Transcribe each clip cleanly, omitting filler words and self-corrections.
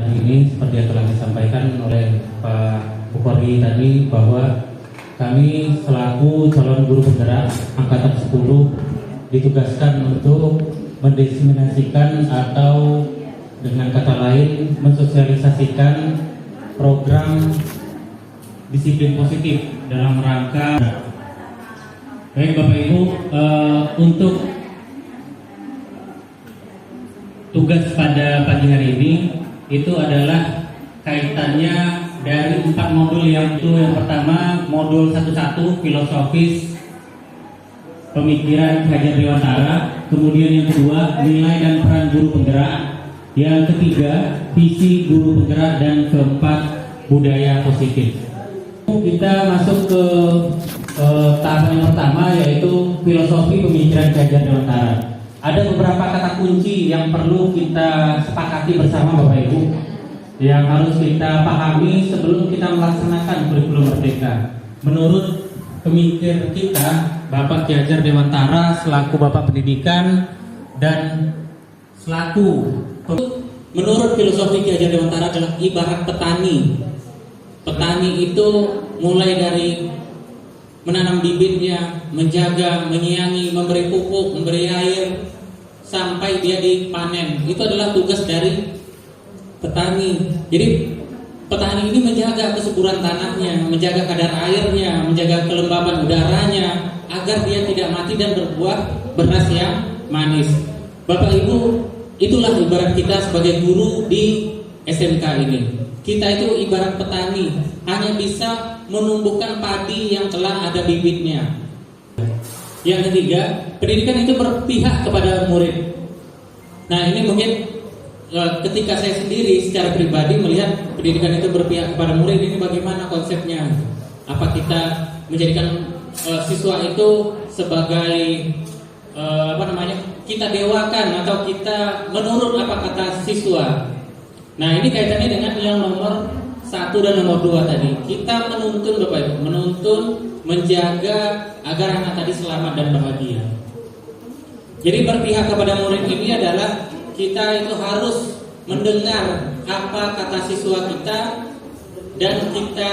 Hari ini seperti yang telah disampaikan oleh Pak Bukhari tadi bahwa kami selaku calon guru penggerak angkatan 10 ditugaskan untuk mendiseminasikan atau dengan kata lain mensosialisasikan program disiplin positif dalam rangka. Baik Bapak Ibu, untuk tugas pada pagi hari ini itu adalah kaitannya dari 4 modul yang pertama modul 11 filosofis pemikiran Ki Hajar Dewantara, kemudian yang kedua nilai dan peran guru penggerak, yang ketiga visi guru penggerak, dan keempat budaya positif. Kita masuk ke tahap yang pertama, yaitu filosofi pemikiran Ki Hajar Dewantara. Ada beberapa kata kunci yang perlu kita sepakati bersama Bapak Ibu, yang harus kita pahami sebelum kita melaksanakan kurikulum Merdeka. Menurut pemikir kita, Bapak Ki Hajar Dewantara selaku Bapak Pendidikan dan selaku, menurut filosofi Ki Hajar Dewantara adalah ibarat petani. Petani itu mulai dari menanam bibitnya, menjaga, menyiangi, memberi pupuk, memberi air, sampai dia dipanen. Itu adalah tugas dari petani. Jadi petani ini menjaga kesuburan tanahnya, menjaga kadar airnya, menjaga kelembaban udaranya, agar dia tidak mati dan berbuah beras yang manis. Bapak Ibu, itulah ibarat kita sebagai guru di SMK ini. Kita itu ibarat petani, hanya bisa menumbuhkan padi yang telah ada bibitnya. Yang ketiga, pendidikan itu berpihak kepada murid. Nah, ini mungkin ketika saya sendiri secara pribadi melihat pendidikan itu berpihak kepada murid, ini bagaimana konsepnya? Apa kita menjadikan siswa itu sebagai kita dewakan, atau kita menurut apa kata siswa? Nah, ini kaitannya dengan yang nomor 1 dan nomor 2 tadi. Kita menuntun Bapak Ibu, menuntun, menjaga agar anak tadi selamat dan bahagia. Jadi berpihak kepada murid ini adalah kita itu harus mendengar apa kata siswa kita dan kita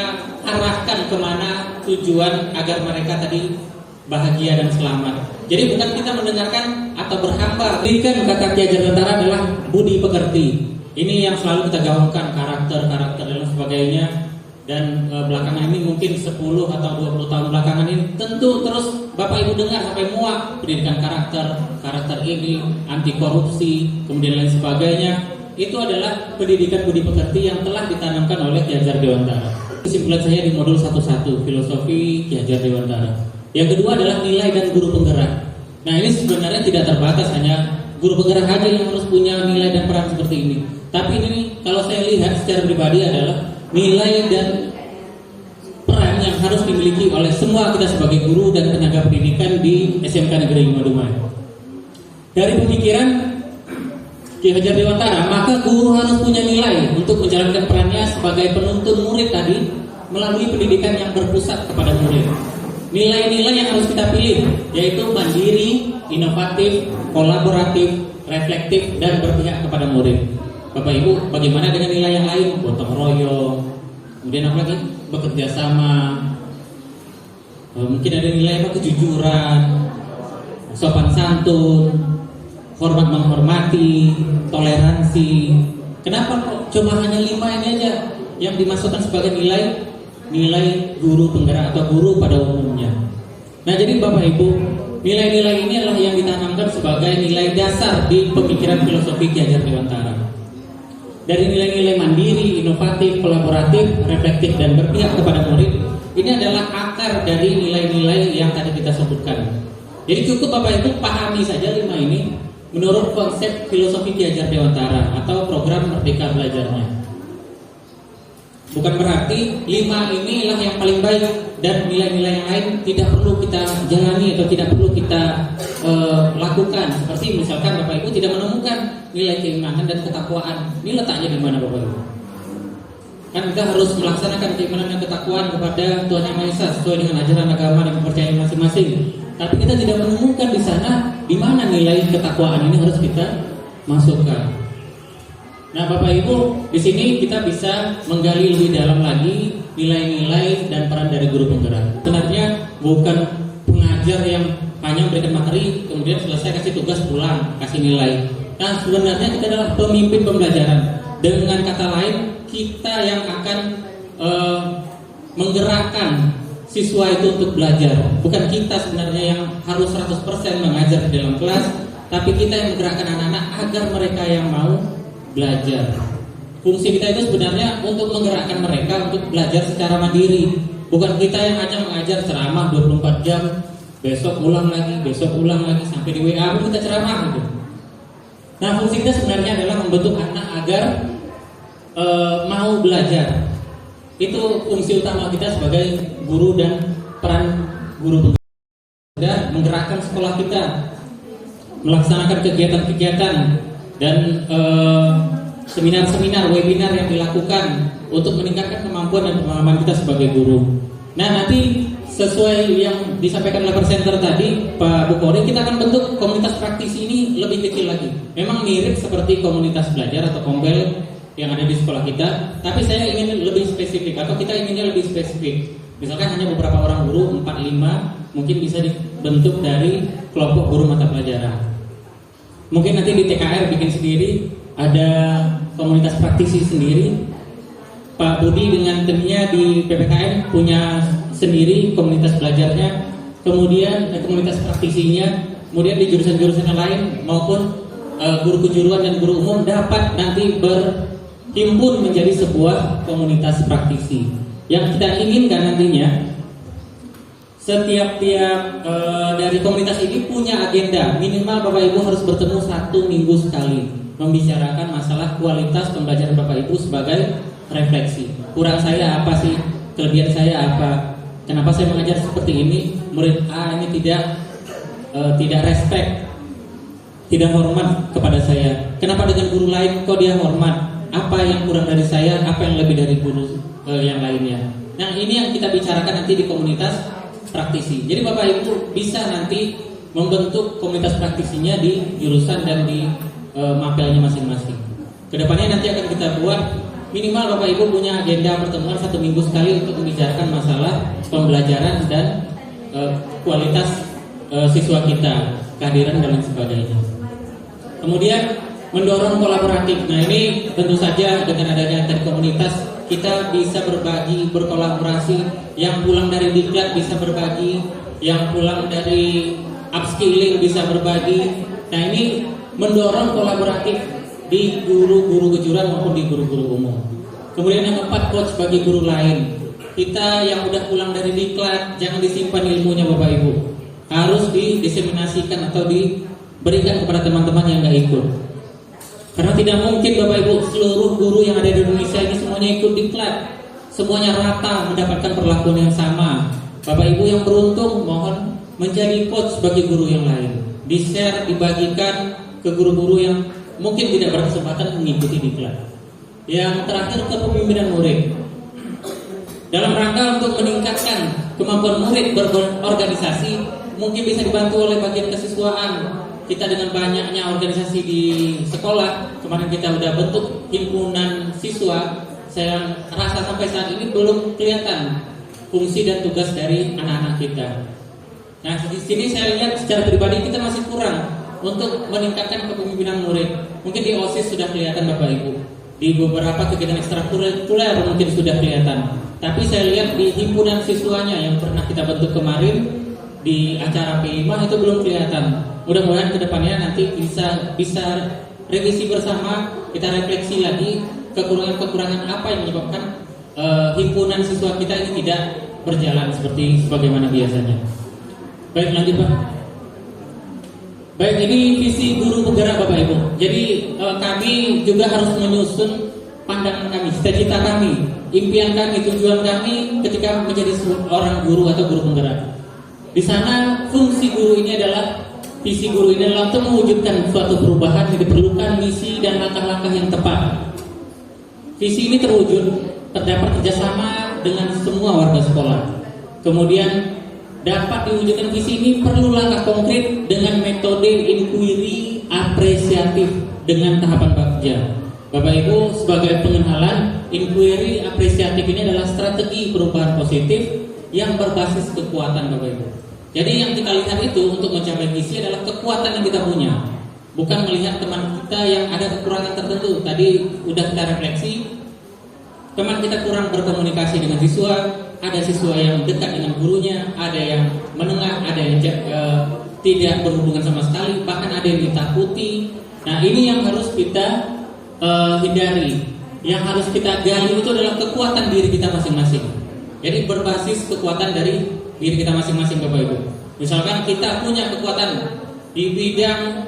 arahkan kemana tujuan agar mereka tadi bahagia dan selamat. Jadi bukan kita mendengarkan atau berhambar. Pendidikan kata Ki Hajar Dewantara adalah budi pekerti. Ini yang selalu kita gaungkan, karakter dan sebagainya. Dan belakangan ini mungkin 10 atau 20 tahun belakangan ini tentu terus Bapak Ibu dengar sampai muak pendidikan karakter ini, anti korupsi, kemudian lain sebagainya. Itu adalah pendidikan budi pekerti yang telah ditanamkan oleh Ki Hajar Dewantara. Kesimpulan saya di modul 11 filosofi Ki Hajar Dewantara. Yang kedua adalah nilai dan guru penggerak. Nah, ini sebenarnya tidak terbatas hanya guru penggerak saja yang harus punya nilai dan peran seperti ini. Tapi ini kalau saya lihat secara pribadi adalah nilai dan peran yang harus dimiliki oleh semua kita sebagai guru dan tenaga pendidikan di SMK Negeri 5 Dumai. Dari pemikiran Ki Hajar Dewantara, maka guru harus punya nilai untuk menjalankan perannya sebagai penuntun murid tadi melalui pendidikan yang berpusat kepada murid. Nilai-nilai yang harus kita pilih yaitu mandiri, inovatif, kolaboratif, reflektif, dan berpihak kepada murid. Bapak Ibu, bagaimana dengan nilai yang lain? Gotong royong, kemudian apa lagi? Bekerja sama. Mungkin ada nilai apa? Kejujuran, sopan santun, hormat menghormati, toleransi. Kenapa kok cuma hanya 5 ini aja yang dimasukkan sebagai nilai guru penggerak atau guru pada umumnya? Nah, jadi Bapak Ibu, nilai-nilai ini adalah yang ditanamkan sebagai nilai dasar di pemikiran filosofi Ki Hajar Dewantara. Dari nilai-nilai mandiri, inovatif, kolaboratif, reflektif, dan berpihak kepada murid, ini adalah akar dari nilai-nilai yang tadi kita sebutkan. Jadi cukup Bapak Ibu pahami saja 5 ini menurut konsep filosofi Ki Hajar Dewantara atau program Merdeka Belajarnya. Bukan berarti 5 inilah yang paling baik dan nilai-nilai yang lain tidak perlu kita jalani atau tidak perlu kita lakukan. Seperti misalkan Bapak Ibu tidak menemukan nilai keimanan dan ketakwaan. Ini letaknya di mana Bapak Ibu? Kan kita harus melaksanakan keimanan dan ketakwaan kepada Tuhan Yang Maha Esa sesuai dengan ajaran agama dan kepercayaan masing-masing. Tapi kita tidak menemukan di sana di mana nilai ketakwaan ini harus kita masukkan. Nah, Bapak Ibu, di sini kita bisa menggali lebih dalam lagi nilai-nilai dan peran dari guru penggerak. Sebenarnya bukan pengajar yang hanya memberikan materi, kemudian selesai kasih tugas pulang, kasih nilai. Nah, sebenarnya kita adalah pemimpin pembelajaran. Dengan kata lain, kita yang akan menggerakkan siswa itu untuk belajar. Bukan kita sebenarnya yang harus 100% mengajar di dalam kelas, tapi kita yang menggerakkan anak-anak agar mereka yang mau belajar. Fungsi kita itu sebenarnya untuk menggerakkan mereka untuk belajar secara mandiri. Bukan kita yang hanya mengajar ceramah 24 jam, besok ulang lagi, sampai di WA pun kita ceramah gitu. Nah, fungsi kita sebenarnya adalah membentuk anak agar mau belajar. Itu fungsi utama kita sebagai guru dan peran guru dan menggerakkan sekolah kita, melaksanakan kegiatan-kegiatan dan seminar-seminar, webinar yang dilakukan untuk meningkatkan kemampuan dan pengalaman kita sebagai guru. Nah, nanti sesuai yang disampaikan oleh presenter tadi, Pak Bukhari, kita akan bentuk komunitas praktisi ini lebih kecil lagi. Memang mirip seperti komunitas belajar atau kombel yang ada di sekolah kita, tapi saya ingin lebih spesifik, atau kita inginnya lebih spesifik. Misalkan hanya beberapa orang guru, 4-5, mungkin bisa dibentuk dari kelompok guru mata pelajaran. Mungkin nanti di TKR bikin sendiri, ada komunitas praktisi sendiri. Pak Budi dengan timnya di PPKN punya sendiri komunitas belajarnya, kemudian komunitas praktisinya, kemudian di jurusan-jurusan yang lain maupun guru kejuruan dan guru umum dapat nanti berhimpun menjadi sebuah komunitas praktisi. Yang kita inginkan nantinya setiap-tiap dari komunitas ini punya agenda, minimal Bapak Ibu harus bertemu 1 minggu sekali, membicarakan masalah kualitas pembelajaran Bapak Ibu sebagai refleksi. Kurang saya apa sih? Kelebihan saya apa? Kenapa saya mengajar seperti ini? Murid A ini tidak respect, tidak hormat kepada saya. Kenapa dengan guru lain kok dia hormat? Apa yang kurang dari saya? Apa yang lebih dari guru yang lainnya? Nah, ini yang kita bicarakan nanti di komunitas praktisi. Jadi Bapak Ibu bisa nanti membentuk komunitas praktisinya di jurusan dan di mapelnya masing-masing. Kedepannya nanti akan kita buat minimal Bapak Ibu punya agenda pertemuan 1 minggu sekali untuk membicarakan masalah pembelajaran dan kualitas siswa kita, kehadiran dan lain sebagainya. Kemudian mendorong kolaboratif. Nah, ini tentu saja dengan adanya dari komunitas kita bisa berbagi, berkolaborasi. Yang pulang dari diklat bisa berbagi, yang pulang dari upskilling bisa berbagi. Nah, ini mendorong kolaboratif di guru-guru kejuruan maupun di guru-guru umum. Kemudian yang keempat, coach bagi guru lain. Kita yang udah pulang dari diklat, jangan disimpan ilmunya Bapak Ibu, harus didiseminasikan atau diberikan kepada teman-teman yang nggak ikut. Karena tidak mungkin Bapak Ibu seluruh guru yang ada di Indonesia ini semuanya ikut diklat, semuanya rata mendapatkan perlakuan yang sama. Bapak Ibu yang beruntung mohon menjadi coach bagi guru yang lain, di-share, dibagikan ke guru-guru yang mungkin tidak berkesempatan mengikuti diklat. Yang terakhir, kepemimpinan murid. Dalam rangka untuk meningkatkan kemampuan murid berorganisasi, mungkin bisa dibantu oleh bagian kesiswaan. Kita dengan banyaknya organisasi di sekolah, kemarin kita udah bentuk himpunan siswa. Saya rasa sampai saat ini belum kelihatan fungsi dan tugas dari anak-anak kita. Nah, di sini saya lihat secara pribadi kita masih kurang untuk meningkatkan kepemimpinan murid. Mungkin di OSIS sudah kelihatan Bapak Ibu, di beberapa kegiatan ekstrakurikuler mungkin sudah kelihatan. Tapi saya lihat di himpunan siswanya yang pernah kita bentuk kemarin di acara P5 itu belum kelihatan. Mudah-mudahan kedepannya nanti bisa revisi bersama, kita refleksi lagi kekurangan-kekurangan apa yang menyebabkan himpunan siswa kita ini tidak berjalan seperti sebagaimana biasanya. Baik, lanjut Pak. Baik, ini visi guru penggerak Bapak Ibu. Jadi kami juga harus menyusun pandangan kami, cita-cita kami, impian kami, tujuan kami ketika menjadi seorang guru atau guru penggerak. Di sana fungsi guru ini adalah, visi guru ini adalah untuk mewujudkan suatu perubahan yang diperlukan misi dan langkah-langkah yang tepat. Visi ini terwujud terdapat kerjasama dengan semua warga sekolah. Kemudian dapat diwujudkan visi ini perlu langkah konkret dengan metode inquiry apresiatif dengan tahapan bagja. Bapak Ibu, sebagai pengenalan, inquiry apresiatif ini adalah strategi perubahan positif yang berbasis kekuatan, Bapak Ibu. Jadi yang kita lihat itu untuk mencapai visi adalah kekuatan yang kita punya, bukan melihat teman kita yang ada kekurangan tertentu. Tadi udah kita refleksi, teman kita kurang berkomunikasi dengan siswa, ada siswa yang dekat dengan gurunya, ada yang menengah, ada yang tidak berhubungan sama sekali, bahkan ada yang ditakuti. Nah, ini yang harus kita hindari. Yang harus kita gali itu adalah kekuatan diri kita masing-masing. Jadi berbasis kekuatan dari diri kita masing-masing, Bapak Ibu. Misalkan kita punya kekuatan di bidang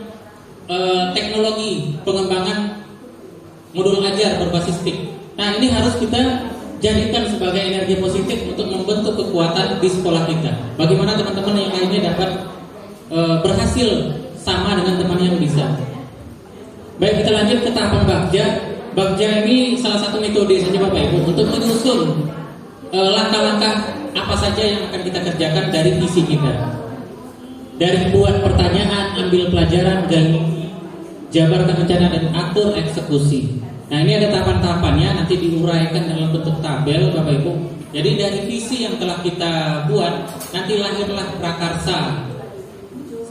teknologi pengembangan modul ajar berbasis TIK. Nah, ini harus kita jadikan sebagai energi positif untuk membentuk kekuatan di sekolah kita. Bagaimana teman-teman yang lainnya dapat berhasil sama dengan teman yang bisa. Baik, kita lanjut ke tahapan Bagja. Bagja ini salah satu metode saja, Bapak Ibu, untuk menyusun langkah-langkah apa saja yang akan kita kerjakan dari visi kita. Dari buat pertanyaan, ambil pelajaran, dan jabarkan rencana dan atur eksekusi. Nah, ini ada tahapan-tahapannya, nanti diuraikan dalam bentuk tabel, Bapak Ibu. Jadi dari visi yang telah kita buat, nanti lahirlah prakarsa.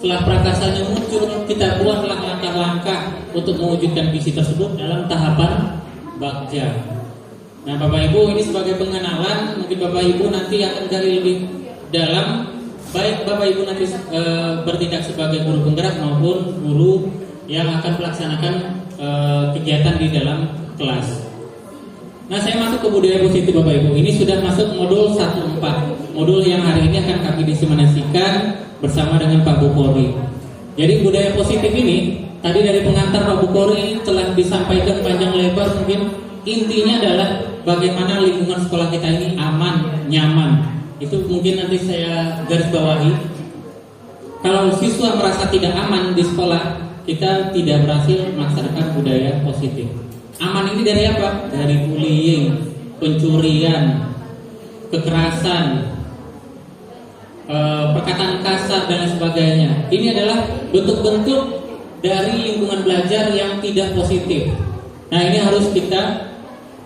Setelah prakarsanya muncul, kita buatlah langkah-langkah untuk mewujudkan visi tersebut dalam tahapan Bagja. Nah, Bapak Ibu, ini sebagai pengenalan, mungkin Bapak Ibu nanti akan gali lebih dalam, baik Bapak Ibu nanti bertindak sebagai guru penggerak maupun guru yang akan melaksanakan kegiatan di dalam kelas. Nah, saya masuk ke budaya positif, Bapak Ibu. Ini sudah masuk modul 1.4, modul yang hari ini akan kami diseminasikan bersama dengan Pak Bupori. Jadi budaya positif ini tadi dari pengantar Pak Bupori telah disampaikan panjang lebar. Mungkin intinya adalah bagaimana lingkungan sekolah kita ini aman, nyaman. Itu mungkin nanti saya garis bawahi. Kalau siswa merasa tidak aman di sekolah, kita tidak berhasil melaksanakan budaya positif. Aman ini dari apa? Dari bullying, pencurian, kekerasan, perkataan kasar dan lain sebagainya. Ini adalah bentuk-bentuk dari lingkungan belajar yang tidak positif. Nah, ini harus kita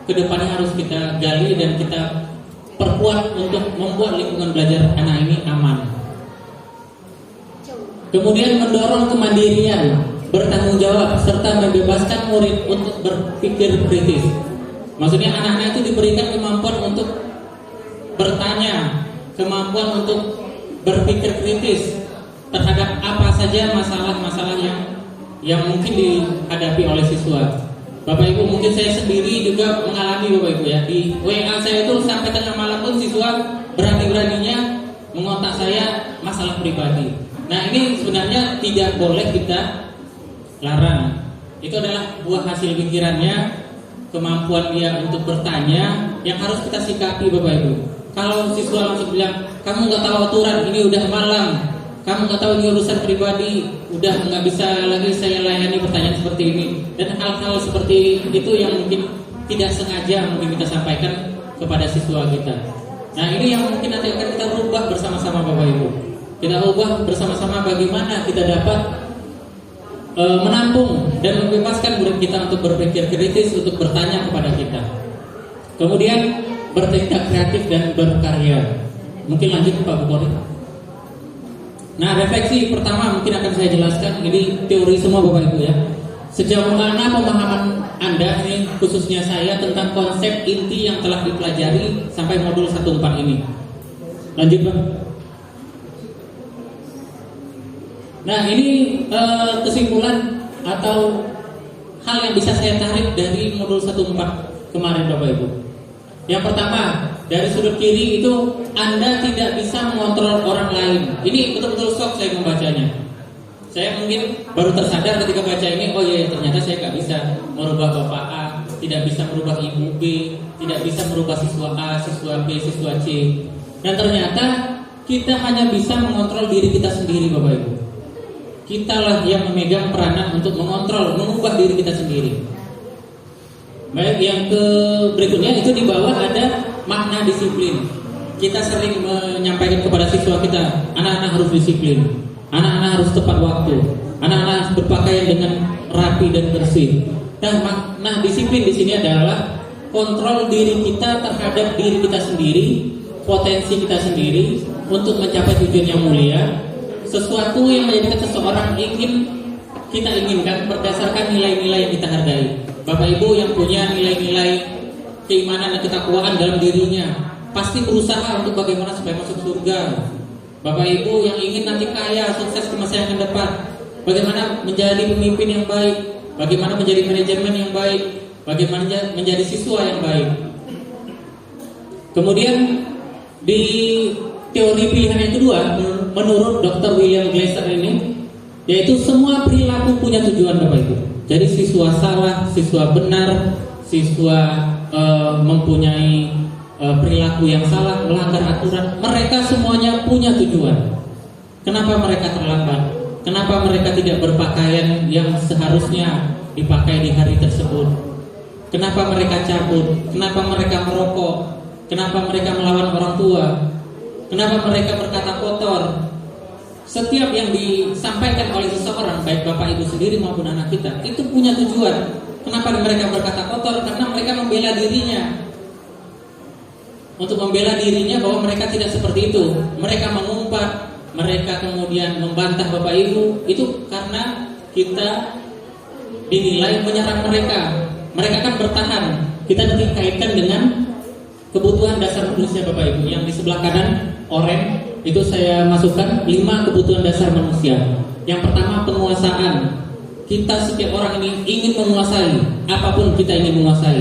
kedepannya harus kita gali dan kita perkuat untuk membuat lingkungan belajar anak ini aman. Kemudian mendorong kemandirian, bertanggung jawab, serta membebaskan murid untuk berpikir kritis. Maksudnya anak-anak itu diberikan kemampuan untuk bertanya, kemampuan untuk berpikir kritis terhadap apa saja masalah-masalah yang mungkin dihadapi oleh siswa. Bapak Ibu, mungkin saya sendiri juga mengalami, Bapak Ibu, ya. Di WA saya itu sampai tengah malam pun siswa berani-beraninya mengontak saya masalah pribadi. Nah, ini sebenarnya tidak boleh kita larang. Itu adalah buah hasil pikirannya, kemampuan dia untuk bertanya yang harus kita sikapi, Bapak Ibu. Kalau siswa langsung bilang, kamu nggak tahu aturan, ini udah malam, kamu nggak tahu ini urusan pribadi, udah nggak bisa lagi saya layani pertanyaan seperti ini, dan hal-hal seperti itu yang mungkin tidak sengaja mungkin kita sampaikan kepada siswa kita. Nah, ini yang mungkin nanti akan kita rubah bersama-sama, Bapak Ibu. Kita ubah bersama-sama bagaimana kita dapat menampung dan membebaskan murid kita untuk berpikir kritis, untuk bertanya kepada kita. Kemudian bertindak kreatif dan berkarya. Mungkin lanjut Pak Bupori. Nah, refleksi pertama mungkin akan saya jelaskan. Ini teori semua, Bapak Ibu, ya. Sejauh mana pemahaman Anda, ini khususnya saya, tentang konsep inti yang telah dipelajari sampai modul 1.4 ini. Lanjut, Pak. Nah, ini kesimpulan atau hal yang bisa saya tarik dari modul 1.4 kemarin, Bapak Ibu. Yang pertama, dari sudut kiri itu Anda tidak bisa mengontrol orang lain. Ini betul-betul shock saya membacanya. Saya mungkin baru tersadar ketika baca ini, oh iya, ternyata saya nggak bisa merubah Bapak A, tidak bisa merubah Ibu B, tidak bisa merubah siswa A, siswa B, siswa C. Dan ternyata kita hanya bisa mengontrol diri kita sendiri, Bapak Ibu. Kitalah yang memegang peranan untuk mengontrol, mengubah diri kita sendiri. Baik, yang berikutnya itu di bawah ada makna disiplin. Kita sering menyampaikan kepada siswa kita, anak-anak harus disiplin, anak-anak harus tepat waktu, anak-anak harus berpakaian dengan rapi dan bersih. Nah, disiplin di sini adalah kontrol diri kita terhadap diri kita sendiri, potensi kita sendiri untuk mencapai tujuan yang mulia. Sesuatu yang menjadikan seseorang kita inginkan berdasarkan nilai-nilai yang kita hargai. Bapak Ibu yang punya nilai-nilai keimanan dan ketakwaan dalam dirinya pasti berusaha untuk bagaimana supaya masuk surga. Bapak Ibu yang ingin nanti kaya, sukses ke masa yang akan depan, bagaimana menjadi pemimpin yang baik, bagaimana menjadi manajemen yang baik, bagaimana menjadi siswa yang baik. Kemudian di teori pilihan yang kedua, menurut Dr. William Glasser ini, yaitu semua perilaku punya tujuan, Bapak Ibu. Jadi siswa salah, siswa benar, siswa mempunyai perilaku yang salah, melanggar aturan, mereka semuanya punya tujuan. Kenapa mereka terlambat? Kenapa mereka tidak berpakaian yang seharusnya dipakai di hari tersebut? Kenapa mereka cabut? Kenapa mereka merokok? Kenapa mereka melawan orang tua? Kenapa mereka berkata kotor? Setiap yang disampaikan oleh seseorang, baik Bapak Ibu sendiri maupun anak kita, itu punya tujuan. Kenapa mereka berkata kotor? Karena mereka membela dirinya. Untuk membela dirinya bahwa mereka tidak seperti itu. Mereka mengumpat, mereka kemudian membantah Bapak Ibu. Itu karena kita dinilai menyerang mereka. Mereka kan bertahan. Kita nanti kaitkan dengan kebutuhan dasar manusia, Bapak Ibu. Yang di sebelah kanan oranye itu saya masukkan 5 kebutuhan dasar manusia. Yang pertama, penguasaan. Kita setiap orang ini ingin menguasai apapun kita ingin menguasai.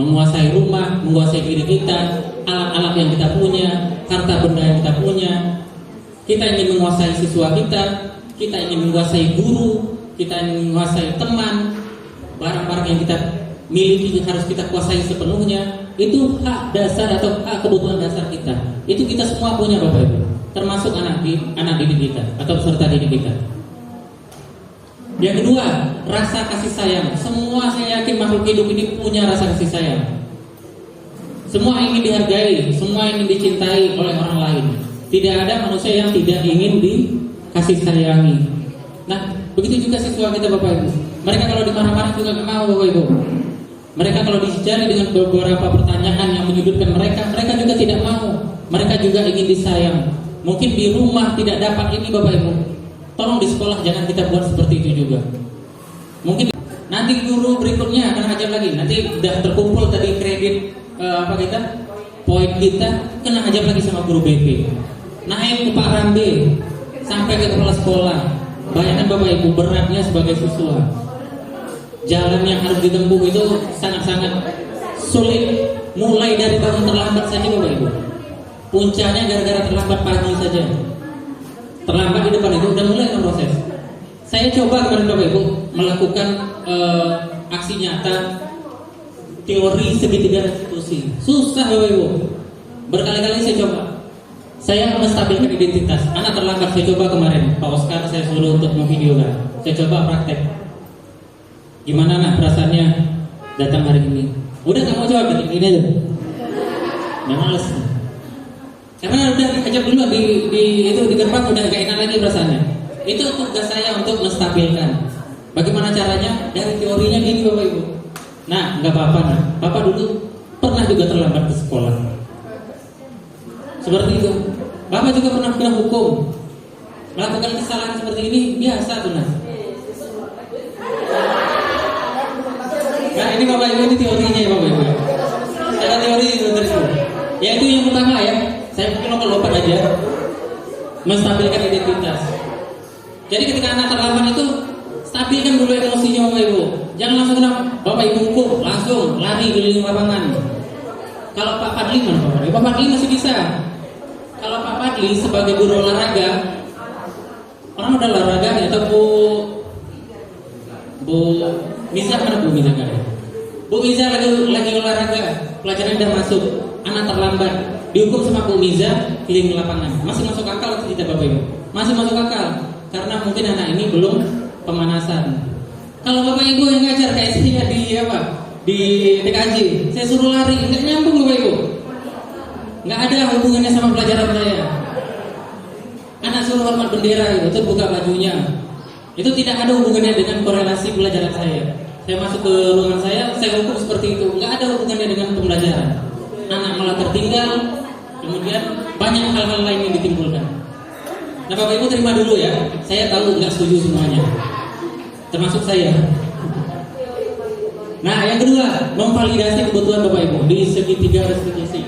Menguasai rumah, menguasai diri kita, alat-alat yang kita punya, harta benda yang kita punya. Kita ingin menguasai siswa kita ingin menguasai guru, kita ingin menguasai teman. Barang-barang yang kita miliki harus kita kuasai sepenuhnya. Itu hak dasar atau hak kebutuhan dasar kita. Itu kita semua punya, Bapak Ibu, termasuk anak didik kita atau peserta didik kita. Yang kedua, rasa kasih sayang. Semua, saya yakin makhluk hidup ini punya rasa kasih sayang. Semua ingin dihargai, semua ingin dicintai oleh orang lain. Tidak ada manusia yang tidak ingin dikasih sayangi. Nah, begitu juga siswa kita, Bapak Ibu. Mereka kalau dimarah-marah juga nggak mau, Bapak Ibu. Mereka kalau dijari dengan beberapa pertanyaan yang menyudutkan mereka juga tidak mau. Mereka juga ingin disayang. Mungkin di rumah tidak dapat ini, Bapak Ibu. Tolong di sekolah jangan kita buat seperti itu juga. Mungkin nanti guru berikutnya akan ajar lagi. Nanti udah terkumpul tadi kredit poin kita, kena ajar lagi sama guru BP. Naik ke Pak Rambe sampai ke kepala sekolah. Bayangkan Bapak Ibu beratnya sebagai siswa. Jalan yang harus ditempuh itu sangat-sangat sulit. Mulai dari bangun terlambat saja, Bapak Ibu. Puncaknya gara-gara terlambat pagi saja. Terlambat di depan itu udah mulai proses. Saya coba kemarin, Bapak Ibu, melakukan aksi nyata teori segitiga restitusi. Susah, Bapak Ibu. Berkali-kali saya coba. Saya menstabilkan identitas. Anak terlambat saya coba kemarin. Pak Oscar saya suruh untuk memvideokan. Saya coba praktek. Gimana nak perasaannya datang hari ini? Udah nggak mau jawab, ini aja. Nggak males. Karena udah ajak dulu di gerbang udah gak enak lagi perasaannya. Itu tugas saya untuk menstabilkan. Bagaimana caranya? Dari teorinya gini, Bapak Ibu. Nah, nggak apa-apa nah. Bapak dulu pernah juga terlambat ke sekolah. Seperti itu. Bapak juga pernah kena hukum. Melakukan kesalahan seperti ini biasa tuh nah. Nah ini Bapak Ibu, ini teorinya ya Bapak Ibu. Ada teori itu dari itu. Yaitu yang pertama ya. Saya mungkin lompat aja. Menstabilkan identitas. Jadi ketika anak terlambat itu stabilkan dulu emosinya Bapak Ibu. Jangan langsung kena Bapak Ibu hukum, langsung lari keliling lapangan. Kalau Pak Padli mana Pak Padli? Pak Padli masih bisa. Kalau Pak Padli sebagai guru olahraga, orang udah olahraga atau Bu Miza mana Bu Miza kan? Bu Miza lagi olahraga, pelajaran udah masuk, anak terlambat, dihukum sama Bu Miza keliling lapangan. Masih masuk akal atau tidak Bapak Ibu? Masih masuk akal. Karena mungkin anak ini belum pemanasan. Kalau Bapak Ibu yang ngajar kayak saya di TKJ, saya suruh lari, nggak nyambung Bapak Ibu. Nggak ada hubungannya sama pelajaran saya. Anak suruh hormat bendera itu buka bajunya. Itu tidak ada hubungannya dengan korelasi pelajaran saya. Saya masuk ke ruangan saya hukum seperti itu. Nggak ada hubungannya dengan pembelajaran. Anak malah tertinggal, kemudian banyak hal-hal lain yang ditimbulkan. Nah Bapak Ibu terima dulu ya, saya tahu nggak setuju semuanya, termasuk saya. Nah yang kedua, memvalidasi kebutuhan Bapak Ibu di segitiga restitusi.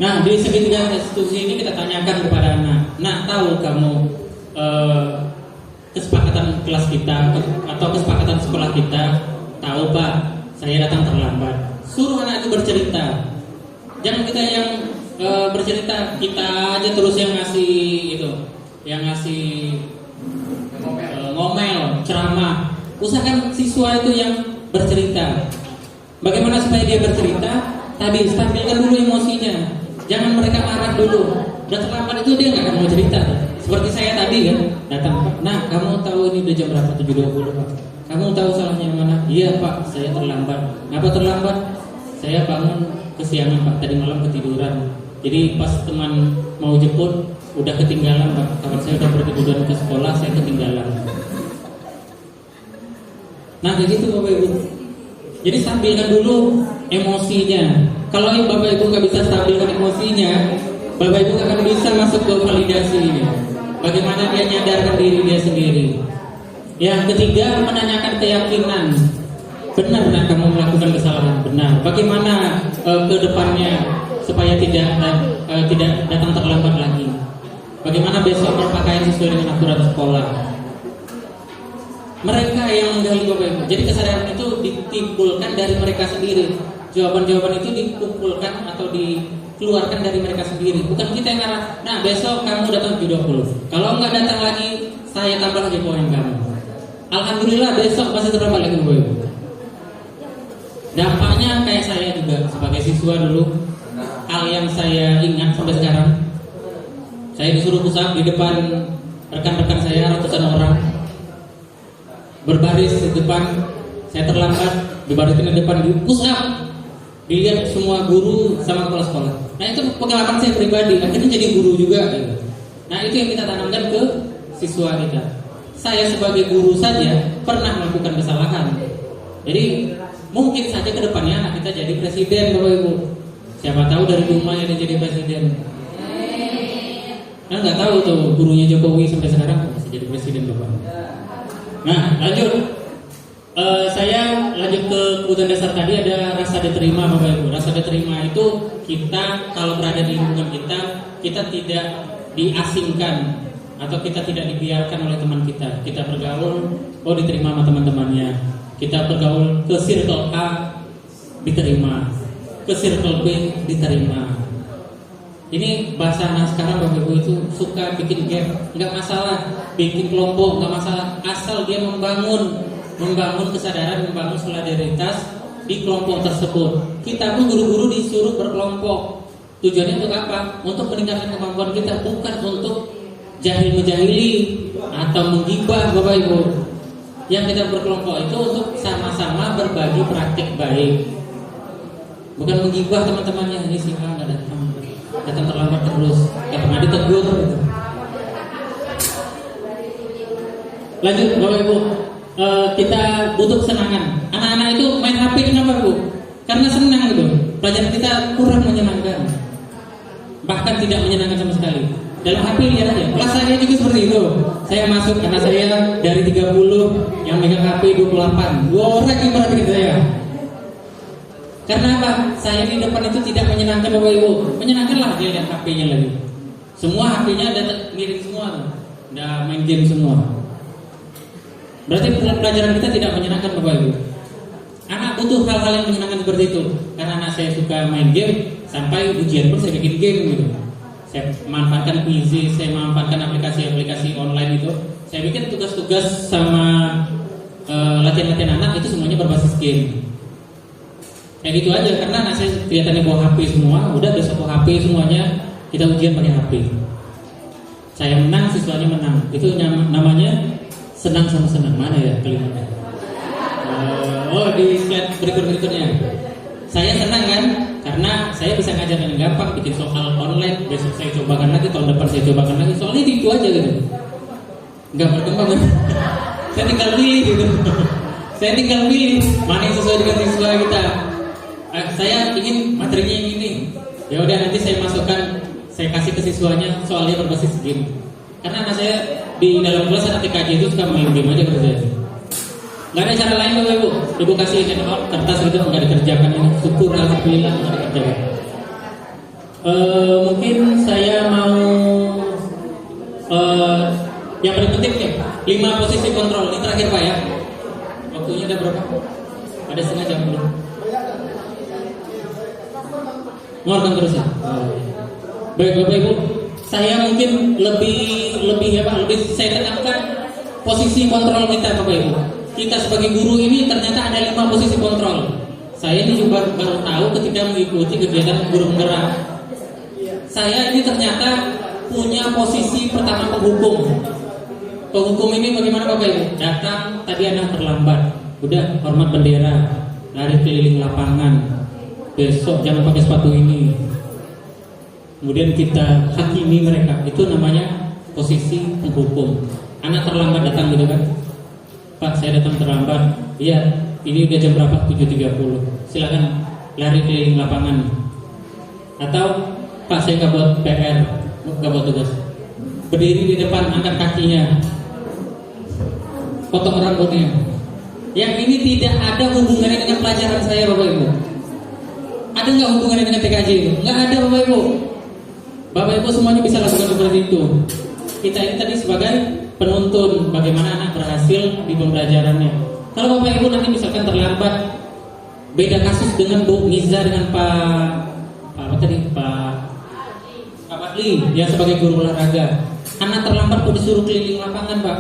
Nah di segitiga restitusi ini kita tanyakan kepada anak. Nah tahu kamu kesepakatan kelas kita atau kesepakatan sekolah kita? Tahu Pak, saya datang terlambat. Suruh anak itu bercerita. Jangan kita yang bercerita, kita aja terus yang ngasih itu, yang ngasih ngomel, ceramah. Usahakan siswa itu yang bercerita. Bagaimana supaya dia bercerita? Tadi stabilkan dulu emosinya. Jangan mereka marah dulu. Udah terlambat itu dia nggak akan mau cerita. Seperti saya tadi kan, datang Pak. Nah, kamu tahu ini udah jam berapa? 7.20 Pak. Kamu tahu salahnya mana? Iya Pak, saya terlambat. Kenapa terlambat? Saya bangun kesiangan Pak. Tadi malam ketiduran. Jadi pas teman mau jemput udah ketinggalan Pak. Kawan saya udah bertiduran ke sekolah, saya ketinggalan. Nah kayak gitu Bapak Ibu. Jadi stabilkan dulu emosinya. Kalau Bapak Ibu nggak bisa stabilkan emosinya, Bapak Ibu akan bisa masuk ke validasi ini. Bagaimana dia nyadarkan diri dia sendiri. Yang ketiga, menanyakan keyakinan. Benar kamu melakukan kesalahan? Benar. Bagaimana ke depannya supaya tidak datang terlambat lagi? Bagaimana besok berpakaian sesuai dengan aturan sekolah? Mereka yang menggali Bapak Ibu. Jadi kesadaran itu ditimbulkan dari mereka sendiri. Jawaban-jawaban itu dikumpulkan atau dikeluarkan dari mereka sendiri. Bukan kita yang ngarah. Nah besok kamu datang 20. Kalau enggak datang lagi, saya tambah lagi poin kamu. Alhamdulillah besok pasti terdapat lagi Bapak Ibu. Dampaknya kayak saya juga sebagai siswa dulu. Hal yang saya ingat sampai sekarang, saya disuruh push up di depan rekan-rekan saya ratusan orang, berbaris di depan. Saya terlambat, dibariskan di depan, di push up, dilihat semua guru sama kepala sekolah. Nah itu pengalaman saya pribadi, akhirnya jadi guru juga gitu. Nah itu yang kita tanamkan ke siswa kita. Saya sebagai guru saja pernah melakukan kesalahan. Jadi mungkin saja ke depannya anak kita jadi presiden Bapak Ibu. Siapa tahu dari rumah yang jadi presiden. Kan nggak tahu tuh gurunya Jokowi sampai sekarang masih jadi presiden Bapak. Nah lanjut, saya lanjut ke kebutuhan dasar tadi. Ada rasa diterima Bapak Ibu. Rasa diterima itu kita kalau berada di lingkungan kita tidak diasingkan atau kita tidak dibiarkan oleh teman kita. Kita bergaul, oh diterima sama teman-temannya. Kita bergaul ke circle A, diterima. Ke circle B, diterima. Ini bahasa anak sekarang Bapak Ibu itu suka bikin game, nggak masalah. Bikin kelompok, nggak masalah. Asal dia membangun kesadaran, membangun solidaritas di kelompok tersebut. Kita pun guru-guru disuruh berkelompok. Tujuannya untuk apa? Untuk meningkatkan kemampuan kita, bukan untuk jahil-menjahili atau menggibah Bapak Ibu. Yang kita berkelompok itu untuk sama-sama berbagi praktik baik, bukan menggibah teman-temannya. Ini sih nggak datang terlambat terus, nggak pernah ditegur gitu. Lanjut Bapak Ibu, kita butuh kesenangan. Anak-anak itu main HP kenapa Bu? Karena senang gitu. Pelajaran kita kurang menyenangkan, bahkan tidak menyenangkan sama sekali. Dalam HP lihat aja, kelas saya juga seperti itu. Saya masuk karena saya dari 30 yang megang HP 28. 2 orang yang perhatikan saya. Karena apa? Saya di depan itu tidak menyenangkan Bapak Ibu. Menyenangkanlah dia lihat HP-nya lagi. Semua HP-nya ada mirip semua, udah main game semua. Berarti pelajaran kita tidak menyenangkan Bapak Ibu. Anak butuh hal-hal yang menyenangkan seperti itu. Karena anak saya suka main game, sampai ujian pun saya bikin game gitu. Saya manfaatkan Quizy, saya manfaatkan aplikasi-aplikasi online itu. Saya bikin tugas-tugas sama latihan-latihan anak itu semuanya berbasis game. Kayak gitu aja, karena anak saya kelihatannya bawa HP semua. Udah besok bawa HP semuanya, kita ujian pakai HP. Saya menang, siswanya menang. Itu namanya senang sama senang. Mana ya kalimatnya? Di slide berikutnya. Saya senang kan, karena saya bisa ngajar dengan gampang, bikin soal online. Besok saya cobakan lagi, tahun depan saya cobakan lagi. Soalnya itu aja gitu, nggak berkembang kan? Saya tinggal pilih gitu. Saya tinggal pilih mana yang sesuai dengan siswa kita. Saya ingin materinya yang ini. Ya udah nanti saya masukkan, saya kasih ke siswanya soalnya berbasis game. Karena anak saya di dalam kelas anak TKJ itu suka main game aja kerjanya. Gak ada cara lain Bapak Ibu. Ibu kasih kertas itu nggak dikerjakan ini. Syukur alhamdulillah nggak dikerjakan. Mungkin saya mau yang paling penting ya 5 posisi kontrol. Ini terakhir Pak ya. Waktunya ada berapa? Ada setengah jam belum? Ngorkan terus ya. Baik Bapak Ibu, saya mungkin lebih saya tekankan posisi kontrol kita Bapak Ibu. Kita sebagai guru ini ternyata ada 5 posisi kontrol. Saya ini juga baru tahu ketika mengikuti kegiatan guru penggerak. Saya ini ternyata punya posisi pertama penghukum. Penghukum ini bagaimana Bapak Ibu? Datang tadi anak terlambat, udah hormat bendera, lari keliling lapangan. Besok jangan pakai sepatu ini. Kemudian kita hakimi mereka. Itu namanya posisi penghukum. Anak terlambat datang gitu kan? Pak, saya datang terlambat. Iya, ini udah jam berapa? 7.30. Silakan lari keliling lapangan. Atau Pak, saya nggak buat PR, nggak buat tugas. Berdiri di depan, angkat kakinya, potong rambutnya. Yang ini tidak ada hubungannya dengan pelajaran saya, Bapak Ibu. Ada nggak hubungannya dengan TKJ itu? Nggak ada, Bapak Ibu. Bapak Ibu semuanya bisa lakukan seperti itu. Kita ini tadi sebagai penuntun bagaimana anak berhasil di pembelajarannya. Kalau Bapak Ibu nanti misalkan terlambat, beda kasus dengan Bu Miza dengan Pak Padli yang sebagai guru olahraga. Anak terlambat kok disuruh keliling lapangan Pak.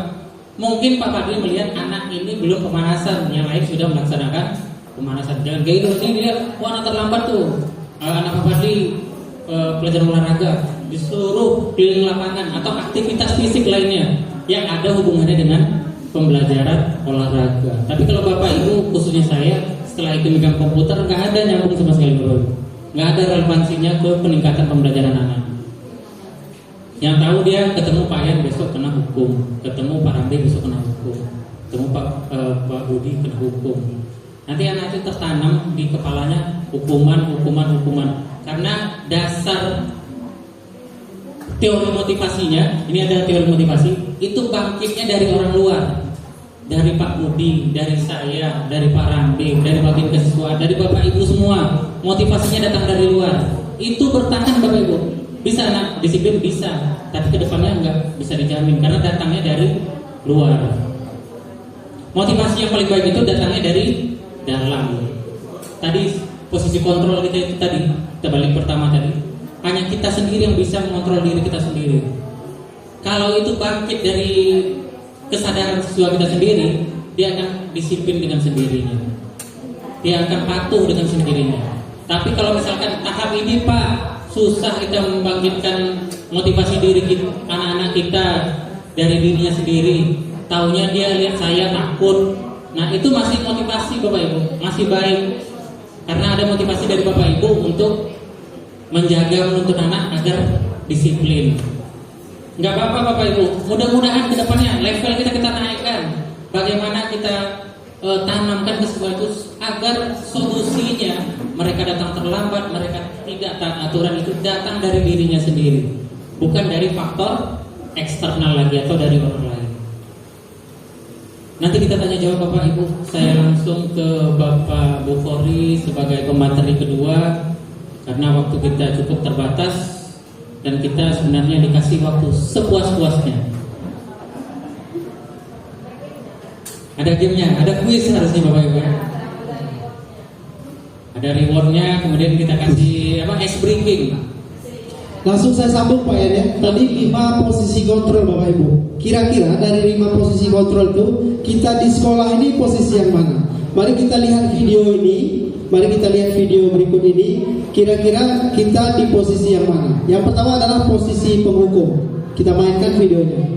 Mungkin Pak Padli melihat anak ini belum pemanasan, yang lain sudah melaksanakan pemanasan. Jangan kayak gitu, ini dia, anak terlambat tuh. Anak Pak Padli pelajaran olahraga disuruh keliling lapangan atau aktivitas fisik lainnya yang ada hubungannya dengan pembelajaran olahraga. Tapi kalau Bapak Ibu khususnya saya setelah itu megang komputer nggak ada nyambung sama sekali bro, nggak ada relevansinya ke peningkatan pembelajaran anak. Yang tahu dia ketemu Pak Yan besok kena hukum, ketemu Pak Rambe besok kena hukum, ketemu Pak Budi kena hukum. Nanti anak itu tertanam di kepalanya hukuman. Karena dasar teori motivasinya, ini ada teori motivasi, itu bangkitnya dari orang luar. Dari Pak Budi, dari saya, dari Pak Rambe, dari bagian kesiswaan, dari Bapak Ibu semua. Motivasinya datang dari luar. Itu bertahan Bapak Ibu. Bisa anak disiplin bisa, tapi kedepannya nggak bisa dijamin karena datangnya dari luar. Motivasi yang paling baik itu datangnya dari dalam. Tadi posisi kontrol kita itu tadi, kita balik pertama tadi, hanya kita sendiri yang bisa mengontrol diri kita sendiri. Kalau itu bangkit dari kesadaran siswa kita sendiri, dia akan disiplin dengan sendirinya, dia akan patuh dengan sendirinya. Tapi kalau misalkan tahap ini Pak, susah kita membangkitkan motivasi diri kita, anak-anak kita dari dirinya sendiri. Taunya dia lihat saya takut. Nah itu masih motivasi Bapak Ibu, masih baik. Karena ada motivasi dari Bapak Ibu untuk menjaga menuntun anak agar disiplin. Nggak apa-apa Bapak Ibu, mudah-mudahan ke depannya level kita naikkan. Bagaimana kita tanamkan ke sebuah itu agar solusinya mereka datang terlambat, mereka tidak taat aturan itu datang dari dirinya sendiri, bukan dari faktor eksternal lagi atau dari orang lain. Nanti kita tanya jawab Bapak Ibu. Saya langsung ke Bapak Bukhari sebagai pemateri kedua karena waktu kita cukup terbatas dan kita sebenarnya dikasih waktu sepuas-puasnya. Ada gamenya, ada kuis harusnya Bapak Ibu. Ada rewardnya, kemudian kita kasih ice breaking. Langsung saya sambung Pak ya. Tadi 5 posisi kontrol Bapak Ibu. Kira-kira dari 5 posisi kontrol itu kita di sekolah ini posisi yang mana? Mari kita lihat video ini. Mari kita lihat video berikut ini. Kira-kira kita di posisi yang mana? Yang pertama adalah posisi penghukum. Kita mainkan videonya.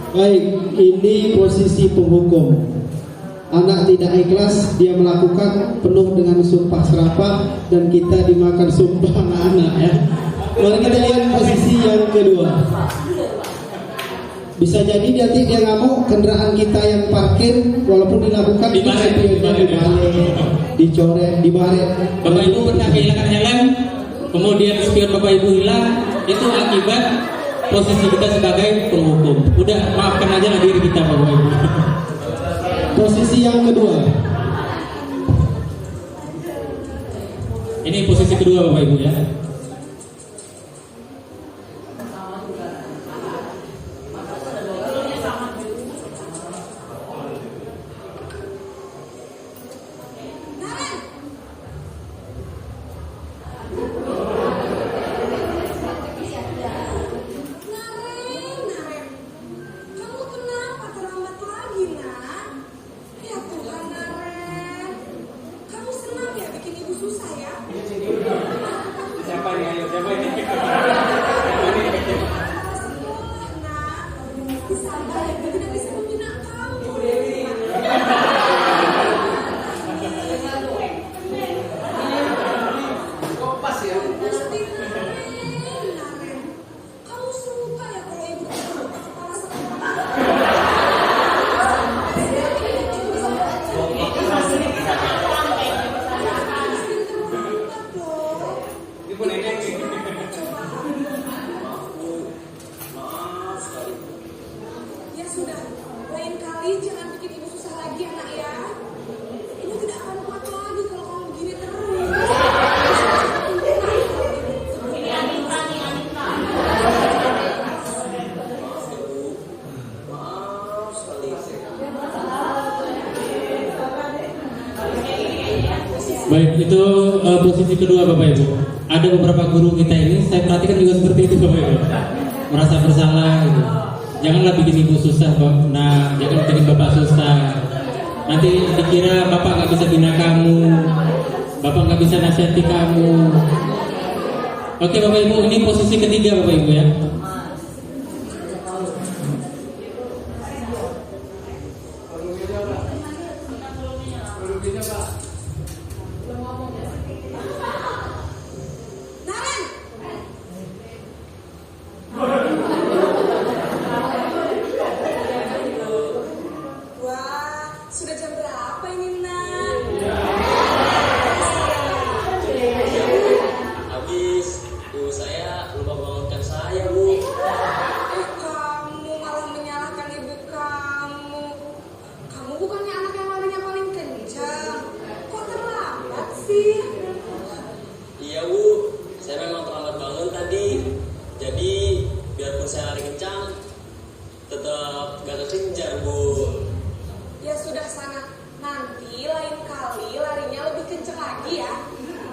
Baik, ini posisi penghukum. Anak tidak ikhlas, dia melakukan penuh dengan sumpah serapah dan kita dimakan sumpah anak-anak ya. Mari kita lihat posisi yang kedua. Bisa jadi nanti dia ngamuk kendaraan kita yang parkir walaupun dilakukan Dibalik, dicoret, dibaret. Bapak Ibu pernah kehilangan helm, kemudian spion Bapak Ibu hilang, itu akibat posisi kita sebagai penghukum. Udah, maafkan aja lah diri kita Bapak Ibu. Posisi yang kedua. Ini posisi kedua Bapak Ibu ya. Siapa ini? Ayo, siapa ini? Ya sudah, lain kali jangan bikin ibu susah lagi ya nak ya. Ibu tidak akan kuat lagi kalau kamu begini terus. Baik, itu posisi kedua Bapak Ibu. Ada beberapa guru kita ini, saya perhatikan juga seperti itu Bapak Ibu. Merasa bersalah gitu. Janganlah bikin ibu susah, Pak. Nah, jangan bikin bapak susah. Nanti dikira bapak nggak bisa bina kamu, bapak nggak bisa nasihati kamu. Oke Bapak Ibu, ini posisi ketiga Bapak Ibu ya. Sudah jam berapa ini nak? Habis ibu saya lupa bangunkan saya bu. Kamu malah menyalahkan ibu kamu. Kamu bukannya anak yang larinya paling kencang. Kok terlambat sih? Iya bu, saya memang terlambat bangun tadi. Jadi biarpun saya lari kencang, tetap gak kekejar bu. Ya sudah sana. Nanti lain kali larinya lebih kencang lagi ya.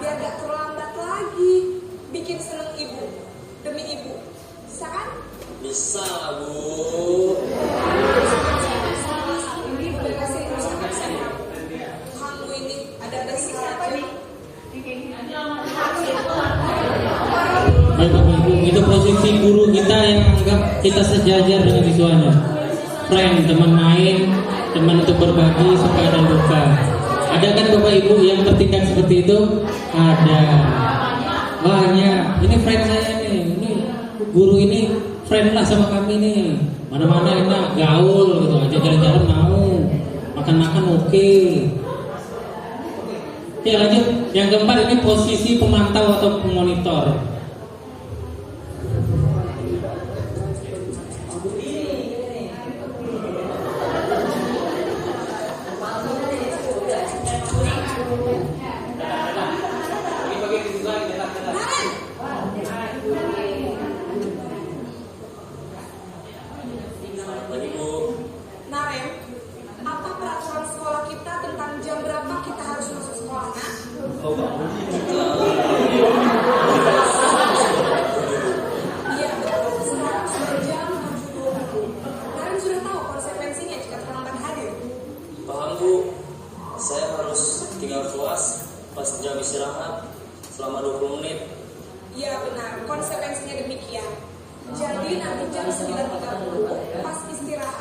Biar gak terlambat lagi. Bikin seneng ibu. Demi ibu. Bisa kan? Bisa lah bu. Kamu ini ada siapa nih? Baik Bapak Ibu, itu posisi guru kita yang anggap kita sejajar dengan siswanya. Friend, teman main, teman untuk berbagi suka dan duka. Ada kan Bapak Ibu yang bertindak seperti itu? Ada. Banyak. Ini friend saya nih. Ini guru ini friend lah sama kami nih. Mana-mana enak, gaul gitu. Ajak jalan-jalan mau. Makan-makan oke. Oke lanjut. Yang keempat ini posisi pemantau atau pemonitor. Lagi bu. Naren, apa peraturan sekolah kita tentang jam berapa kita harus masuk sekolah nak? Iya betul, sekarang sudah jam 7.20. Naren sudah tahu konsekuensinya jika terlambat hadir. Paham bu. Saya harus tinggal puas pas jam istirahat selama 20 menit. Iya benar, konsekuensinya demikian. Jadi nanti jam 9.30 pas istirahat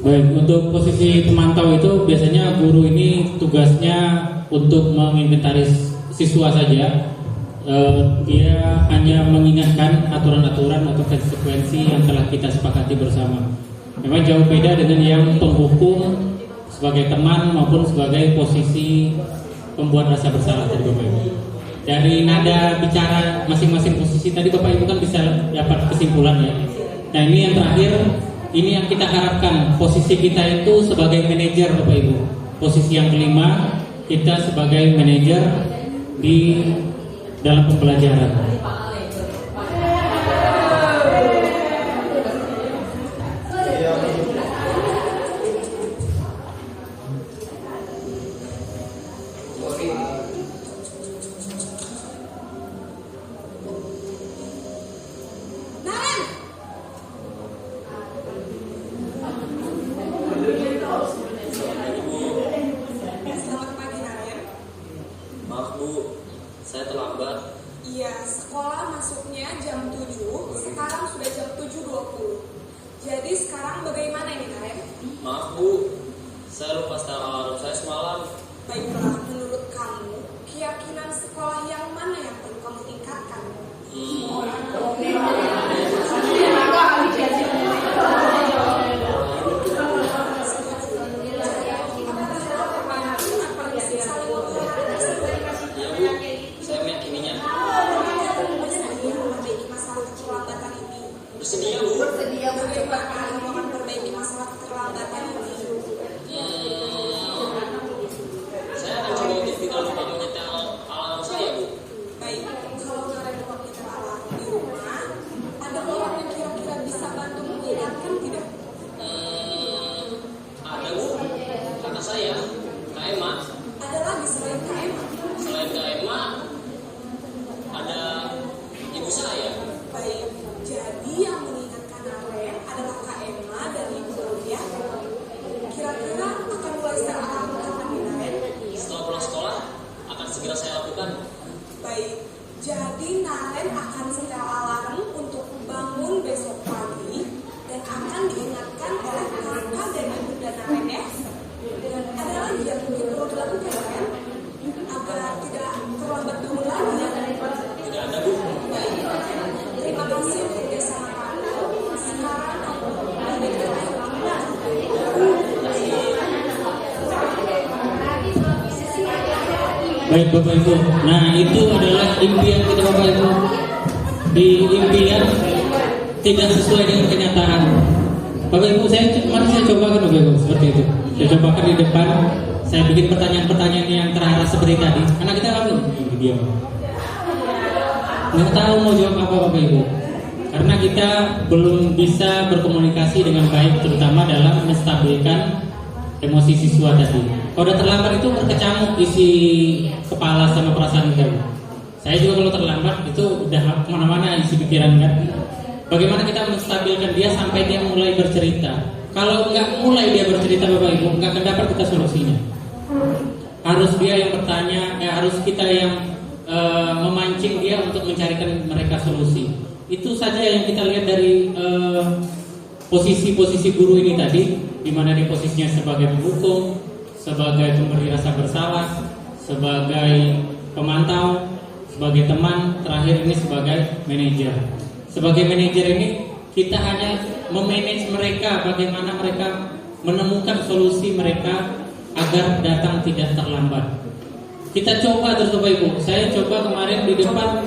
Baik, untuk posisi pemantau itu biasanya guru ini tugasnya untuk menginventaris siswa saja. Dia hanya mengingatkan aturan-aturan atau konsekuensi yang telah kita sepakati bersama. Memang jauh beda dengan yang penghukum sebagai teman maupun sebagai posisi pembuat rasa bersalah tadi Bapak Ibu. Dari nada bicara masing-masing posisi tadi Bapak Ibu kan bisa dapat kesimpulan ya. Nah ini yang terakhir, ini yang kita harapkan, posisi kita itu sebagai manajer Bapak Ibu. Posisi yang kelima, kita sebagai manajer di dalam pembelajaran. Selamat pagi Naren. Maaf Bu, saya terlambat. Iya, sekolah masuknya jam 7, sekarang sudah jam 7.20. Jadi sekarang bagaimana ini Naren? Maaf Bu, saya lupa setel alarm saya semalam. Baiklah, menurut kamu, keyakinan sekolah yang mana yang perlu kamu tingkatkan? Iya Bu, saya meyakininya. Memperbaiki masalah keterlambatan ini. Bersedia Bu. Bagaimana kamu akan memperbaiki masalah keterlambatan ini? Saya akan coba untuk tidak lupa menyetel alarm saya Bu. Baik, kalau Naren lupa kita alarm di rumah, ada orang yang kira-kira bisa bantu mengingatkan tidak? Ada Bu, kata saya, Kak Emma. Ada lagi selain KM? Selain Kak Emma, ada ibu saya. Baik, jadi yang mengingatkan Naren adalah Kak Emma dan Ibu Aulia. Kira-kira akan mulai setel alarm kapan nih Naren? Setelah pulang sekolah, akan segera saya lakukan. Baik, jadi Naren akan setel alarm untuk bangun besok pagi dan akan diingatkan oleh kakak dan ibu dan Naren ya. Dan ada lagi yang mungkin perlu dilakukan Naren agar tidak terlambat bangun lagi. Tidak ada Bu. Baik, terima kasih untuk kerjasama kamu. Sekarang aku lebih ke Baik Bapak Ibu, nah itu adalah impian kita Bapak Ibu. Di impian tidak sesuai dengan kenyataan. Bapak Ibu, kemarin saya cobakan Bapak Ibu seperti itu. Saya cobakan di depan, saya bikin pertanyaan-pertanyaan yang terarah seperti tadi. Anak kita lalu diam. Nggak tahu mau jawab apa Bapak Ibu. Karena kita belum bisa berkomunikasi dengan baik, terutama dalam menstabilkan emosi siswa tadi. Kalau udah terlambat itu berkecamuk isi kepala sama perasaan kita. Saya juga kalau terlambat itu udah kemana-mana isi pikiran kan. Bagaimana kita menstabilkan dia sampai dia mulai bercerita. Kalau nggak mulai dia bercerita Bapak Ibu, nggak akan dapat kita solusinya. Harus dia yang bertanya, harus kita yang memancing dia untuk mencarikan mereka solusi. Itu saja yang kita lihat dari posisi-posisi guru ini tadi, di mana dia posisinya sebagai penghukum, sebagai pemberi rasa bersalah, sebagai pemantau, sebagai teman, terakhir ini sebagai manajer. Sebagai manajer ini kita hanya memanage mereka, bagaimana mereka menemukan solusi mereka agar datang tidak terlambat. Kita coba terus Bapak Ibu. Saya coba kemarin di depan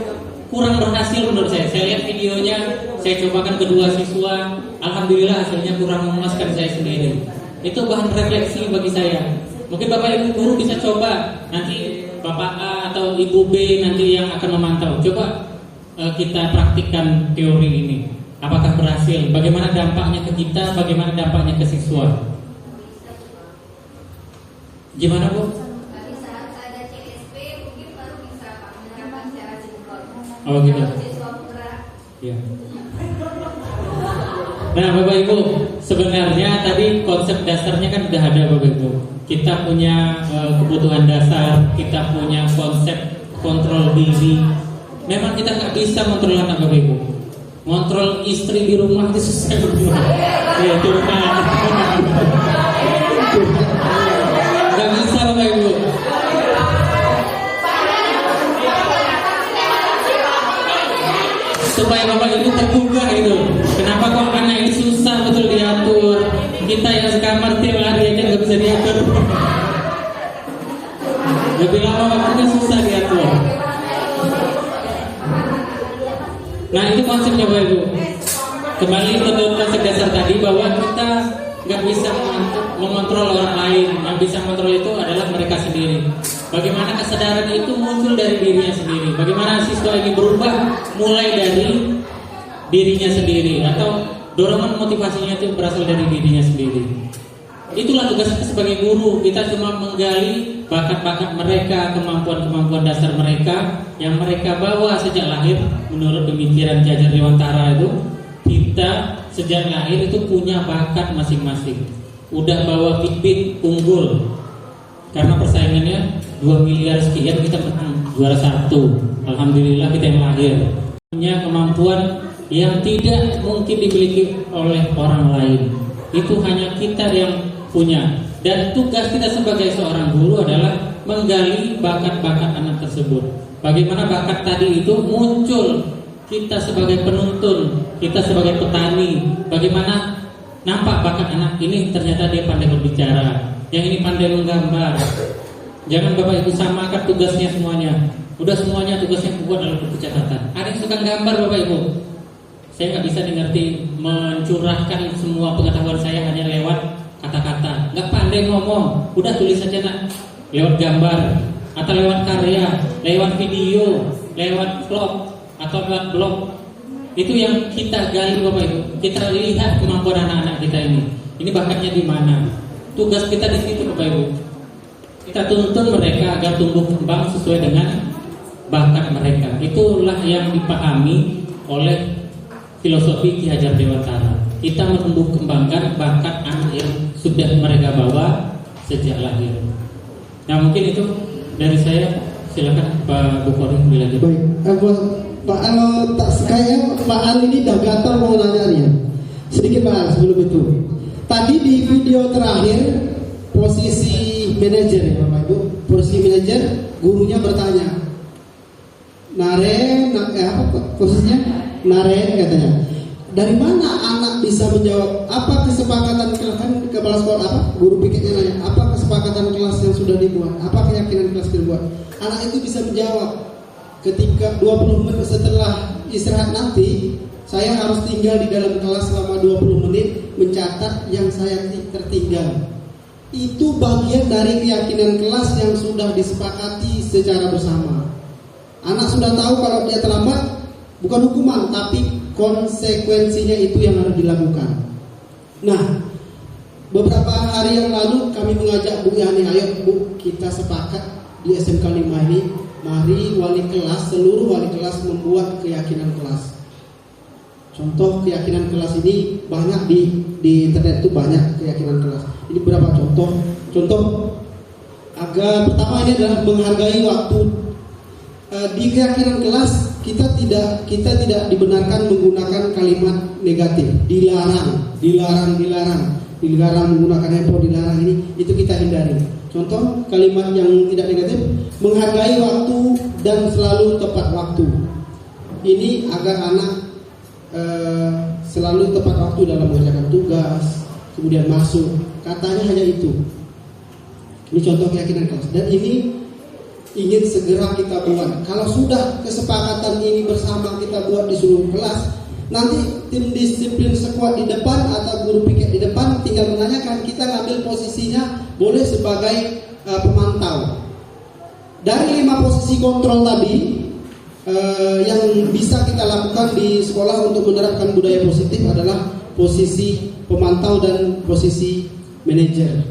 kurang berhasil menurut saya. Saya lihat videonya, saya cobakan kedua siswa, alhamdulillah hasilnya kurang memuaskan saya sendiri. Itu bahan refleksi bagi saya. Mungkin Bapak Ibu guru bisa coba, nanti Bapak A atau Ibu B nanti yang akan memantau. Coba kita praktikkan teori ini. Apakah berhasil? Bagaimana dampaknya ke kita? Bagaimana dampaknya ke siswa? Gimana Bu? Oh gitu. Ya. Nah Bapak Ibu, sebenarnya tadi konsep dasarnya kan sudah ada Bapak Ibu. Kita punya kebutuhan dasar, kita punya konsep kontrol diri. Memang kita nggak bisa kontrol anak Bapak Ibu. ngontrol istri di rumah itu susah berdua. Ya curhat. Gak bisa Bapak Ibu. Supaya Bapak Ibu tergugah gitu. Kenapa kok anak ini susah betul diatur? Kita yang sekamar tiap hari aja nggak bisa diatur. Lebih lama waktunya susah diatur. Nah itu konsepnya Bapak Ibu. Kembali ke konsep dasar tadi bahwa kita nggak bisa mengontrol orang lain. Yang bisa mengontrol itu adalah mereka sendiri. Bagaimana kesadaran itu muncul dari dirinya sendiri. Bagaimana siswa ini berubah mulai dari dirinya sendiri, atau dorongan motivasinya itu berasal dari dirinya sendiri. Itulah tugas kita sebagai guru. Kita cuma menggali bakat-bakat mereka, kemampuan-kemampuan dasar mereka yang mereka bawa sejak lahir. Menurut pemikiran Jajar Dewantara itu, kita sejak lahir itu punya bakat masing-masing. Udah bawa bibit unggul. Karena persaingannya 2 miliar sekian, kita menang juara 1. Alhamdulillah kita yang lahir. Punya kemampuan yang tidak mungkin dimiliki oleh orang lain. Itu hanya kita yang punya. Dan tugas kita sebagai seorang guru adalah menggali bakat-bakat anak tersebut. Bagaimana bakat tadi itu muncul. Kita sebagai penuntun, kita sebagai petani, bagaimana nampak bakat anak ini, ternyata dia pandai berbicara, yang ini pandai menggambar. Jangan Bapak Ibu samakan tugasnya semuanya. Udah semuanya tugasnya buat dalam buku catatan. Ada yang suka gambar Bapak Ibu. Saya nggak bisa ngerti mencurahkan semua pengetahuan saya hanya lewat kata-kata. Nggak pandai ngomong, udah tulis saja nak. Lewat gambar, atau lewat karya, lewat video, lewat vlog, atau lewat blog. Itu yang kita gali Bapak Ibu. Kita lihat kemampuan anak-anak kita ini. Ini bakatnya di mana? Tugas kita di situ Bapak Ibu. Kita tuntun mereka agar tumbuh kembang sesuai dengan bakat mereka. Itulah yang dipahami oleh filosofi Ki Hajar Dewantara. Kita menumbuh kembangkan bakat anak yang sudah mereka bawa sejak lahir. Nah mungkin itu dari saya. Silakan Pak Bukhari dilanjut. Baik, Pak Al tak sekaya Pak Al ini dah gatal mau nanya dia. Sedikit Pak Al sebelum itu. Tadi di video terakhir posisi manajer ya Bapak Ibu, posisi manajer, gurunya bertanya, posisinya Naren katanya. Dari mana anak bisa menjawab? Apa kesepakatan kan kepala sekolah apa? Guru pikirnya nanya, apa kesepakatan kelas yang sudah dibuat? Apa keyakinan kelas dibuat? Anak itu bisa menjawab. Ketika 20 menit setelah istirahat nanti, saya harus tinggal di dalam kelas selama 20 menit mencatat yang saya tertinggal. Itu bagian dari keyakinan kelas yang sudah disepakati secara bersama. Anak sudah tahu kalau dia terlambat, bukan hukuman, tapi konsekuensinya itu yang harus dilakukan. Nah, beberapa hari yang lalu kami mengajak Bu Yani, ayo Bu, kita sepakat di SMK 5 ini, mari wali kelas, seluruh wali kelas membuat keyakinan kelas. Contoh keyakinan kelas ini banyak di internet itu banyak keyakinan kelas. Ini beberapa contoh. Contoh agak pertama ini adalah menghargai waktu. Di keyakinan kelas kita tidak dibenarkan menggunakan kalimat negatif. Dilarang menggunakan handphone, dilarang ini, itu kita hindari. Contoh kalimat yang tidak negatif, menghargai waktu dan selalu tepat waktu. Ini agar anak selalu tepat waktu dalam mengerjakan tugas, kemudian masuk. Katanya hanya itu. Ini contoh keyakinan kelas. Dan ini ingin segera kita buat. Kalau sudah kesepakatan ini bersama kita buat di seluruh kelas, nanti tim disiplin sekuat di depan atau guru piket di depan tinggal menanyakan, kita ngambil posisinya boleh sebagai pemantau. Dari 5 posisi kontrol tadi yang bisa kita lakukan di sekolah untuk menerapkan budaya positif adalah posisi pemantau dan posisi manajer.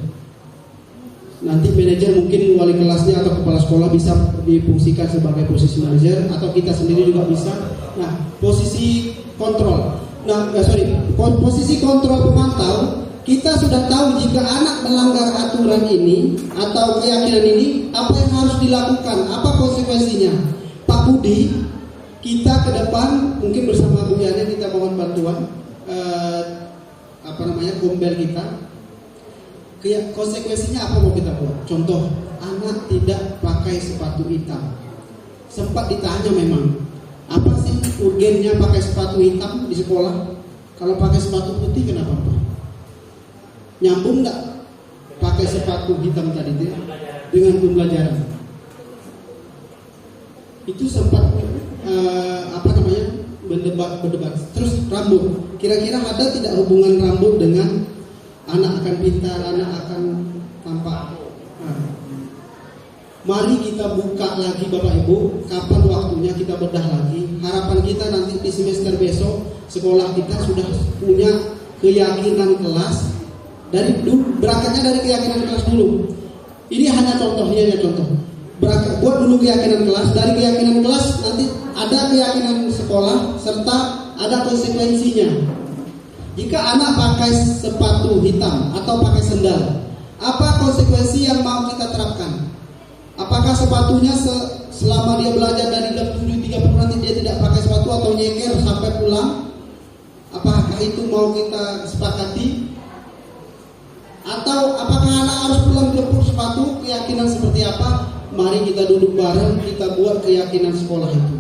Nanti manajer mungkin wali kelasnya atau kepala sekolah bisa difungsikan sebagai posisi manajer, atau kita sendiri juga bisa. Nah, posisi kontrol. Posisi kontrol pemantau, kita sudah tahu jika anak melanggar aturan ini atau keyakinan ini, apa yang harus dilakukan, apa konsekuensinya. Pak Budi, kita ke depan mungkin bersama Bu Yani kita mohon bantuan gombel kita. Konsekuensinya apa mau kita buat? Contoh, anak tidak pakai sepatu hitam. Sempat ditanya memang, apa sih urgennya pakai sepatu hitam di sekolah? Kalau pakai sepatu putih kenapa Pak? Nyambung nggak pakai sepatu hitam tadi itu dengan pembelajaran? Itu sempat berdebat. Terus rambut, kira-kira ada tidak hubungan rambut dengan anak akan pintar, anak akan tampak? Mari kita buka lagi Bapak Ibu, kapan waktunya kita bedah lagi. Harapan kita nanti di semester besok sekolah kita sudah punya keyakinan kelas dari dulu, berangkatnya dari keyakinan kelas dulu. Ini hanya contoh. Buat dulu keyakinan kelas, dari keyakinan kelas nanti ada keyakinan sekolah serta ada konsekuensinya. Jika anak pakai sepatu hitam atau pakai sendal, apa konsekuensi yang mau kita terapkan? Apakah sepatunya selama dia belajar dari jam 7.30 nanti dia tidak pakai sepatu atau nyeker sampai pulang? Apakah itu mau kita sepakati? Atau apakah anak harus pulang jemput sepatu? Keyakinan seperti apa? Mari kita duduk bareng, kita buat keyakinan sekolah itu.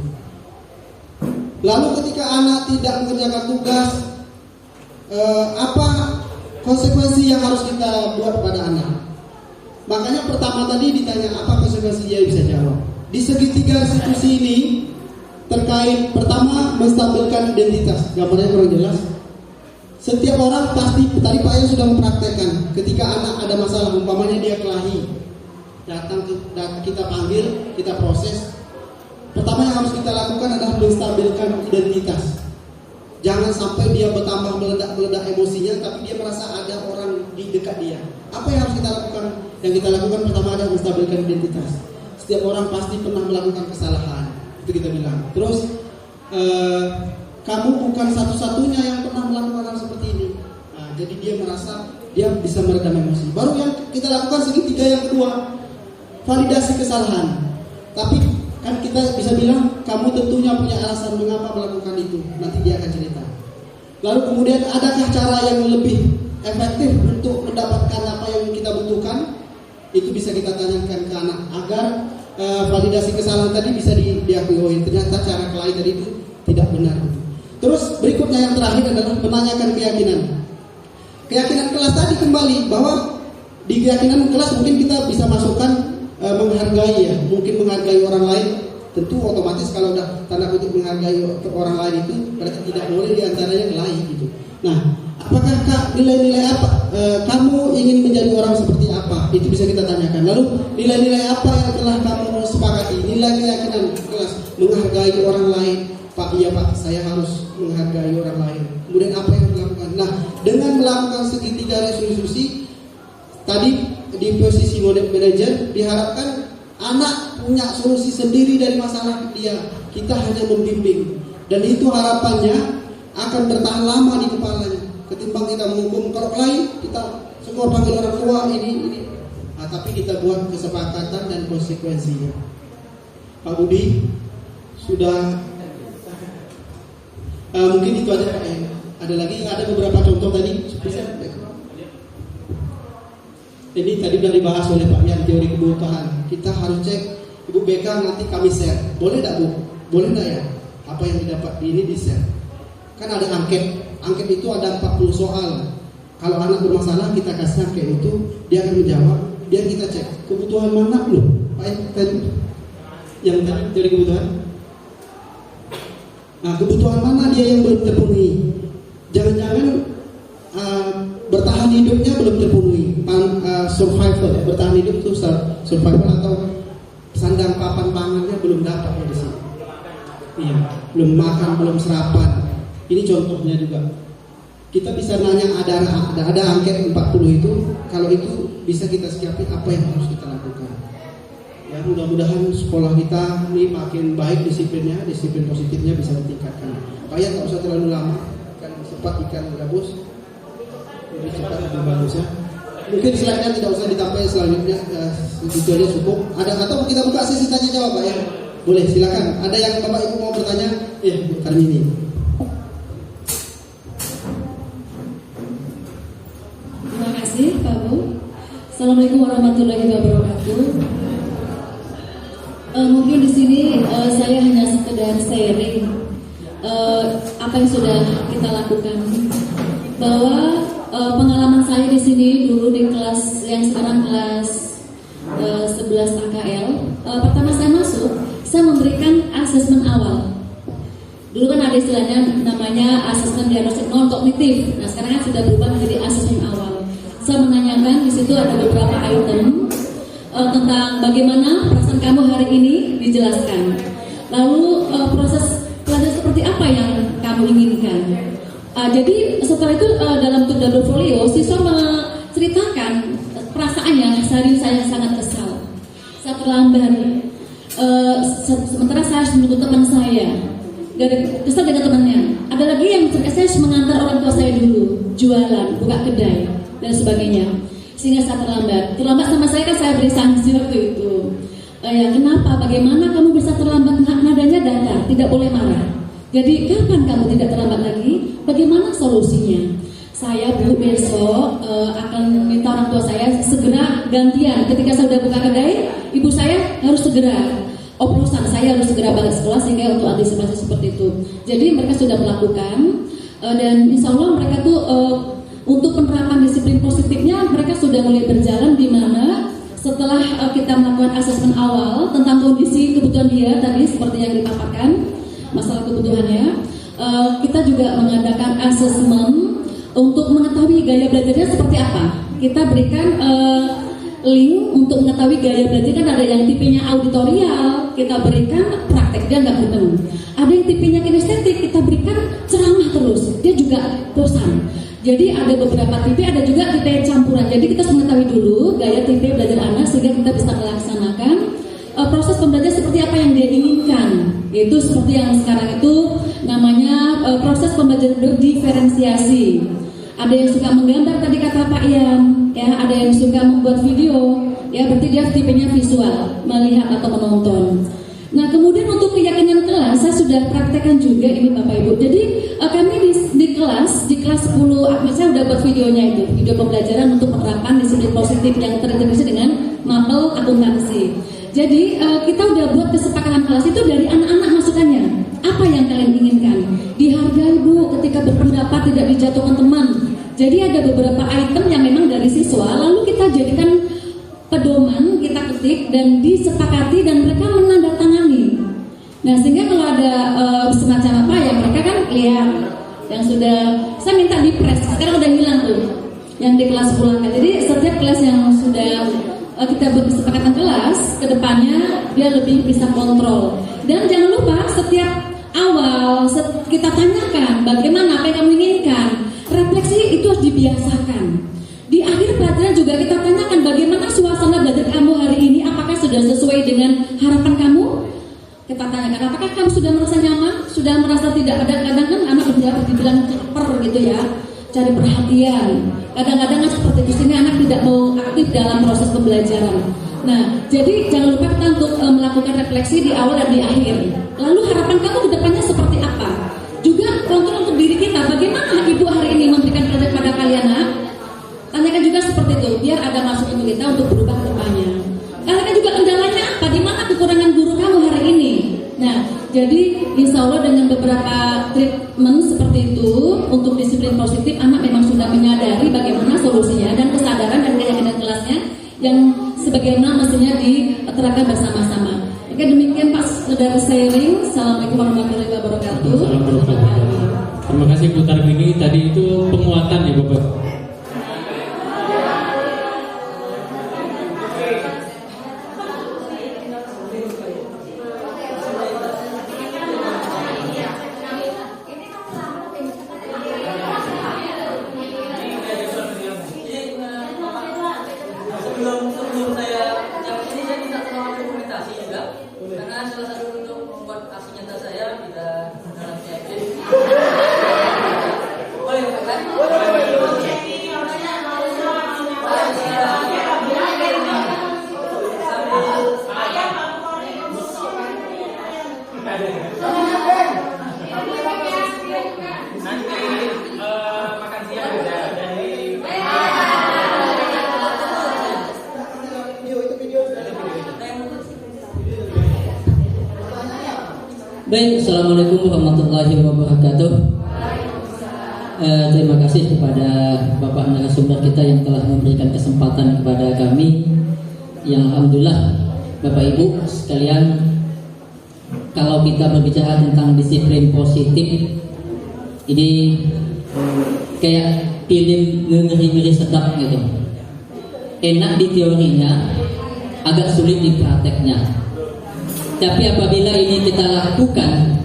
Lalu ketika anak tidak mengerjakan tugas, apa konsekuensi yang harus kita buat pada anak? Makanya pertama tadi ditanya apa konsekuensi, dia bisa jawab. Di segitiga institusi ini terkait pertama menstabilkan identitas. Gambarnya kurang jelas. Setiap orang pasti, tadi Pak Yan sudah mempraktekkan, ketika anak ada masalah, umpamanya dia kelahi, datang kita panggil, kita proses. Pertama yang harus kita lakukan adalah menstabilkan identitas. Jangan sampai dia bertambah meledak emosinya, tapi dia merasa ada orang di dekat dia. Apa yang harus kita lakukan? Yang kita lakukan pertama adalah menstabilkan identitas. Setiap orang pasti pernah melakukan kesalahan, itu kita bilang. Terus kamu bukan satu-satunya yang pernah melakukan hal seperti ini. Nah, jadi dia merasa dia bisa meredam emosi. Baru yang kita lakukan segitiga yang kedua, validasi kesalahan. Tapi kan kita bisa bilang kamu tentunya punya alasan mengapa melakukan itu. Nanti dia akan cerita. Lalu kemudian adakah cara yang lebih efektif untuk mendapatkan apa yang kita butuhkan? Itu bisa kita tanyakan ke anak agar validasi kesalahan tadi bisa diakui. Oh, ternyata cara kelahi tadi itu tidak benar. Terus berikutnya yang terakhir adalah menanyakan keyakinan. Keyakinan kelas tadi kembali bahwa di keyakinan kelas mungkin kita bisa masukkan menghargai ya, mungkin menghargai orang lain. Tentu otomatis kalau udah tanda kutip menghargai orang lain itu berarti tidak boleh diantaranya kelahi gitu. Nah, apakah nilai-nilai apa kamu ingin menjadi orang seperti apa? Itu bisa kita tanyakan. Lalu nilai-nilai apa yang telah kamu sepakati? Nilai keyakinan kelas menghargai orang lain. Pak, iya Pak, saya harus menghargai orang lain. Kemudian apa yang dilakukan? Nah, dengan melakukan segitiga resolusi tadi di posisi model manager diharapkan anak punya solusi sendiri dari masalah dia. Kita hanya membimbing, dan itu harapannya akan bertahan lama di kepalanya. Ketimbang kita menghukum kalau lain, kita semua panggil orang tua ini. Nah, tapi kita buat kesepakatan dan konsekuensinya. Pak Budi sudah mungkin itu aja Pak. Ada lagi, ada beberapa contoh tadi. Jadi tadi sudah dibahas oleh Pak Yan teori kebutuhan. Kita harus cek Ibu BK, nanti kami share. Boleh tidak Bu? Boleh tidak ya? Apa yang didapat ini di share. Kan ada angket. Angket itu ada 40 soal. Kalau anak bermasalah kita kasih angket itu, dia akan menjawab. Biar kita cek kebutuhan mana loh. Pak Yan tadi yang tadi teori kebutuhan. Nah, kebutuhan mana dia yang belum terpenuhi? Jangan-jangan bertahan hidupnya belum terpenuhi. Survival, bertahan hidup itu survival atau sandang papan pangannya belum dapat ya di sini. Iya, belum makan, belum sarapan. Ini contohnya juga. Kita bisa nanya ada angket 40 itu, kalau itu bisa kita siapin apa yang harus kita lakukan. Ya, mudah-mudahan sekolah kita ini makin baik disiplinnya, disiplin positifnya bisa ditingkatkan. Pak ya, tak usah terlalu lama, kan cepat ikan gabus. Lebih cepat lebih bagus ya. Mungkin slide-nya tidak usah ditambah selanjutnya, itu aja cukup. Ada atau kita buka sesi tanya jawab Pak ya. Boleh, silakan. Ada yang Bapak Ibu mau bertanya? Bu Karmini. Terima kasih Pak Bu. Assalamualaikum warahmatullahi wabarakatuh. Mungkin di sini saya hanya sekedar sharing apa yang sudah kita lakukan. Bahwa pengalaman saya di sini dulu di kelas yang sekarang kelas 11 AKL, pertama saya masuk, saya memberikan asesmen awal. Dulu kan ada istilahnya namanya asesmen diagnostik non kognitif. Nah sekarang kan sudah berubah menjadi asesmen awal. Saya menanyakan di situ ada beberapa item tentang bagaimana perasaan kamu hari ini dijelaskan. Lalu proses pelajaran seperti apa yang kamu inginkan. Jadi setelah itu dalam tugas portfolio siswa menceritakan perasaannya. Sehari saya sangat kesal, saya terlambat. Sementara saya harus menunggu teman saya. Kesal dengan temannya. Ada lagi yang saya harus mengantar orang tua saya dulu jualan, buka kedai dan sebagainya. Sehingga saya terlambat sama saya kan saya beri sanksi waktu itu. Ya kenapa? Bagaimana kamu bisa terlambat? Nadanya datar, tidak boleh marah. Jadi kapan kamu tidak terlambat lagi? Bagaimana solusinya? Saya Bu besok akan minta orang tua saya segera gantian. Ketika saya sudah buka kedai, ibu saya harus segera oplosan, saya harus segera balik sekolah sehingga untuk antisipasi seperti itu. Jadi mereka sudah melakukan dan insya Allah mereka tuh untuk penerapan disiplin positifnya mereka sudah mulai berjalan, di mana setelah kita melakukan asesmen awal tentang kondisi kebutuhan dia tadi seperti yang dipaparkan masalah kebutuhannya, kita juga mengadakan asesmen untuk mengetahui gaya belajarnya seperti apa. Kita berikan link untuk mengetahui gaya belajar. Kan ada yang tipenya auditorial, kita berikan praktek, dia nggak bertemu. Ada yang tipenya kinestetik, kita berikan ceramah terus, dia juga bosan. Jadi ada beberapa tipe, ada juga tipe campuran. Jadi kita harus mengetahui dulu gaya tipe belajar anak sehingga kita bisa melaksanakan proses pembelajaran seperti apa yang dia inginkan. Yaitu seperti yang sekarang itu namanya proses pembelajaran berdiferensiasi. Ada yang suka menggambar tadi kata Pak Ian, ya, ada yang suka membuat video, ya berarti dia tipenya visual, melihat atau menonton. Nah kemudian untuk keyakinan kelas saya sudah praktekkan juga ini Bapak Ibu. Jadi kami di kelas 10, saya sudah buat videonya itu, video pembelajaran untuk penerapan disiplin positif yang terintegrasi dengan mapel akuntansi. Jadi kita udah buat kesepakatan kelas itu dari anak-anak masukannya. Apa yang kalian inginkan? Dihargai Bu, ketika berpendapat tidak dijatuhkan teman. Jadi ada beberapa item yang memang dari siswa, lalu kita jadikan pedoman, kita ketik dan disepakati dan mereka menandatangani. Nah sehingga kalau ada semacam apa ya mereka kan lihat yang sudah saya minta di press, sekarang udah hilang tuh yang di kelas pulangkan. Jadi setiap kelas yang sudah kita berkesepakatan kelas, kedepannya dia lebih bisa kontrol. Dan jangan lupa setiap awal kita tanyakan bagaimana apa yang kamu inginkan. Refleksi itu harus dibiasakan. Di akhir pelajaran juga kita tanyakan bagaimana suasana belajar kamu hari ini, apakah sudah sesuai dengan harapan kamu? Kita tanyakan apakah kamu sudah merasa nyaman, sudah merasa tidak ada. Kadang kan anak dibilang caper gitu ya, cari perhatian. Kadang-kadang kan seperti di sini anak tidak mau aktif dalam proses pembelajaran. Nah, jadi jangan lupa kita untuk melakukan refleksi di awal dan di akhir. Lalu harapan kamu ke depannya seperti apa? Juga kontrol untuk diri kita. Bagaimana ibu hari ini memberikan pelajaran pada kalian, nak? Tanyakan juga seperti itu, biar ada masukan untuk kita untuk berubah ke depannya. Tanyakan juga kendalanya apa, di mana kekurangan guru kamu hari ini. Nah, jadi insya Allah dengan beberapa treatment seperti itu untuk disiplin positif, anak memang sudah menyadari bagaimana solusinya dan kesadaran dan keyakinan kelasnya yang sebagaimana mestinya diterapkan bersama-sama. Oke, demikian Pak saudara sharing. Assalamualaikum warahmatullahi wabarakatuh. Terima kasih Bu Tarmini. Tadi itu penguatan ya Bapak. Sebelum saya jawab ini saya minta tolong dokumentasi juga karena salah satu untuk membuat aksi nyata saya kita dalam CFD. Boleh kan? makan siang udah dari Baik, Assalamualaikum warahmatullahi wabarakatuh. Terima kasih kepada Bapak narasumber kita yang telah memberikan kesempatan kepada kami. Yang alhamdulillah Bapak Ibu sekalian, kalau kita berbicara tentang disiplin positif, ini kayak film ngeri-ngeri sedap gitu. Enak di teorinya, agak sulit di prakteknya. Tapi apabila ini kita lakukan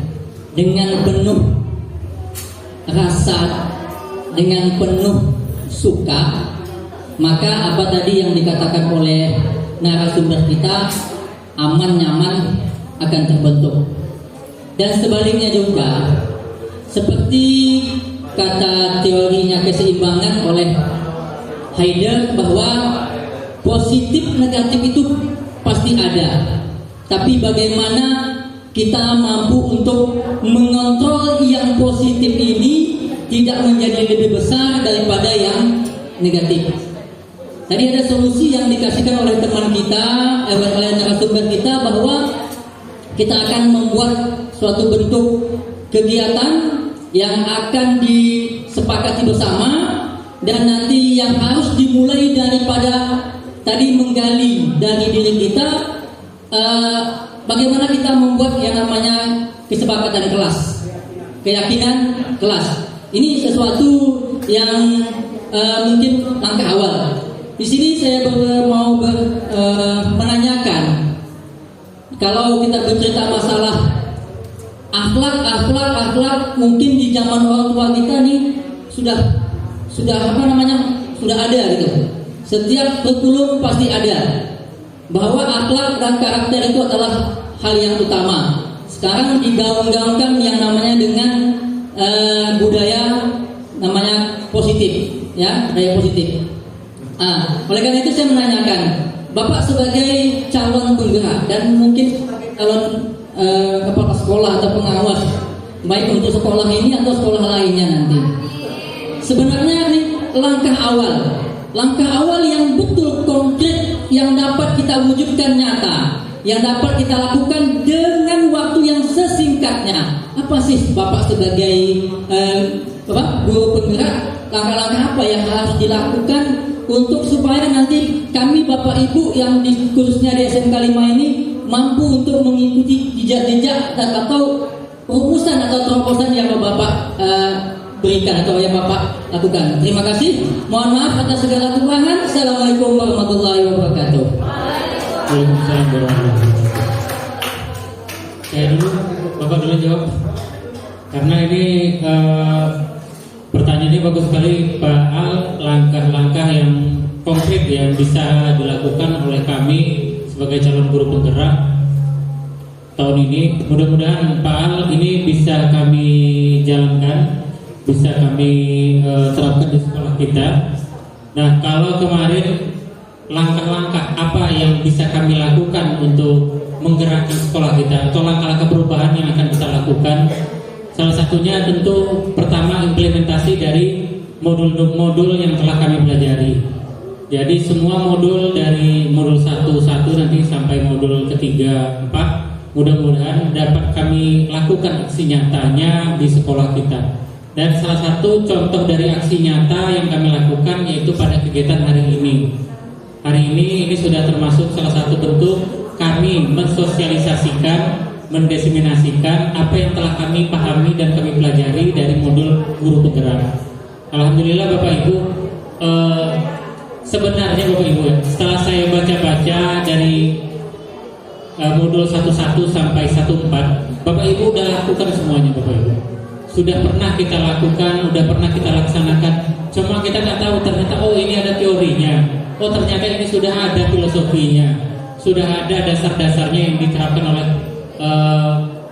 dengan penuh rasa, dengan penuh suka, maka apa tadi yang dikatakan oleh narasumber kita, aman nyaman akan terbentuk. Dan sebaliknya juga, seperti kata teorinya keseimbangan oleh Heidegger, bahwa positif negatif itu pasti ada. Tapi bagaimana kita mampu untuk mengontrol yang positif ini tidak menjadi lebih besar daripada yang negatif. Tadi ada solusi yang dikasihkan oleh teman kita, oleh narasumber kita, bahwa kita akan membuat suatu bentuk kegiatan yang akan disepakati bersama, dan nanti yang harus dimulai daripada tadi menggali dari diri kita, bagaimana kita membuat yang namanya kesepakatan kelas, keyakinan kelas. Ini sesuatu yang mungkin langkah awal. Di sini saya mau menanyakan, kalau kita bercerita masalah akhlak, mungkin di zaman orang tua kita nih sudah ada gitu. Setiap kurikulum pasti ada bahwa akhlak dan karakter itu adalah hal yang utama. Sekarang digaung-gaungkan yang namanya dengan budaya namanya positif, ya, budaya positif. Oleh karena itu saya menanyakan, Bapak sebagai calon penggerak dan mungkin calon kepala sekolah atau pengawas, baik untuk sekolah ini atau sekolah lainnya nanti, sebenarnya ini langkah awal yang betul konkret yang dapat kita wujudkan nyata, yang dapat kita lakukan dengan waktu yang sesingkatnya. Apa sih Bapak sebagai guru penggerak, langkah-langkah apa yang harus dilakukan untuk supaya nanti kami Bapak Ibu yang khususnya di SMK 5 ini mampu untuk mengikuti jejak-jejak dan atau rumusan atau terobosan yang Bapak berikan atau yang Bapak lakukan. Terima kasih. Mohon maaf atas segala kekurangan. Assalamualaikum warahmatullahi wabarakatuh. Waalaikumsalam warahmatullahi wabarakatuh. Saya dulu, Bapak dulu jawab. Karena ini pertanyaan ini bagus sekali, Pak Al. Langkah-langkah yang konkret yang bisa dilakukan oleh kami sebagai calon guru penggerak tahun ini. Mudah-mudahan Pak Al ini bisa kami jalankan, bisa kami terapkan di sekolah kita. Nah, kalau kemarin langkah-langkah apa yang bisa kami lakukan untuk menggerakkan sekolah kita, atau langkah-langkah perubahan yang akan kita lakukan, salah satunya tentu pertama implementasi dari modul-modul yang telah kami pelajari. Jadi semua modul dari modul 1 nanti sampai modul ketiga 4 mudah-mudahan dapat kami lakukan aksi nyatanya di sekolah kita. Dan salah satu contoh dari aksi nyata yang kami lakukan yaitu pada kegiatan hari ini. Hari ini sudah termasuk salah satu bentuk kami mensosialisasikan, mendiseminasikan apa yang telah kami pahami dan kami pelajari dari modul guru penggerak. Alhamdulillah Bapak Ibu, sebenarnya Bapak Ibu, setelah saya baca-baca dari modul 11 sampai 14, Bapak Ibu udah lakukan semuanya Bapak Ibu. Sudah pernah kita lakukan, sudah pernah kita laksanakan. Cuma kita nggak tahu ternyata ini ada teorinya. Ternyata ini sudah ada filosofinya, sudah ada dasar-dasarnya yang diterapkan oleh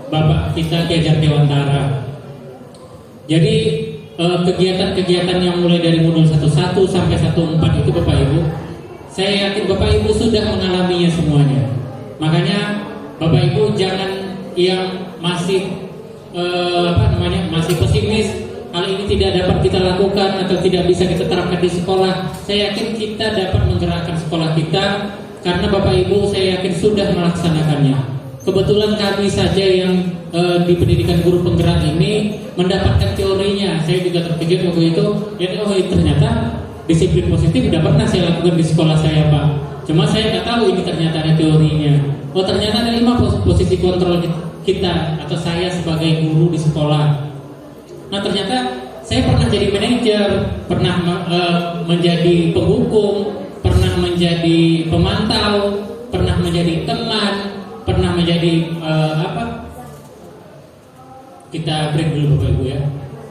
Bapak kita Ki Hajar Dewantara. Jadi kegiatan-kegiatan yang mulai dari modul 11 sampai 14 itu Bapak Ibu, saya yakin Bapak Ibu sudah mengalaminya semuanya. Makanya Bapak Ibu jangan yang masih masih pesimis hal ini tidak dapat kita lakukan atau tidak bisa kita terapkan di sekolah, saya yakin kita dapat menggerakkan sekolah kita karena Bapak Ibu saya yakin sudah melaksanakannya. Kebetulan kami saja yang di pendidikan guru penggerak ini mendapatkan teorinya. Saya juga terkejut waktu itu, ternyata disiplin positif tidak pernah saya lakukan di sekolah saya, Pak. Cuma saya nggak tahu ini ternyata ada teorinya. Oh, ternyata ada 5 posisi kontrol kita atau saya sebagai guru di sekolah. Nah, ternyata saya pernah jadi manajer, pernah menjadi penghukum, pernah menjadi pemantau, pernah menjadi teman, pernah menjadi kita break dulu Bapak Ibu ya.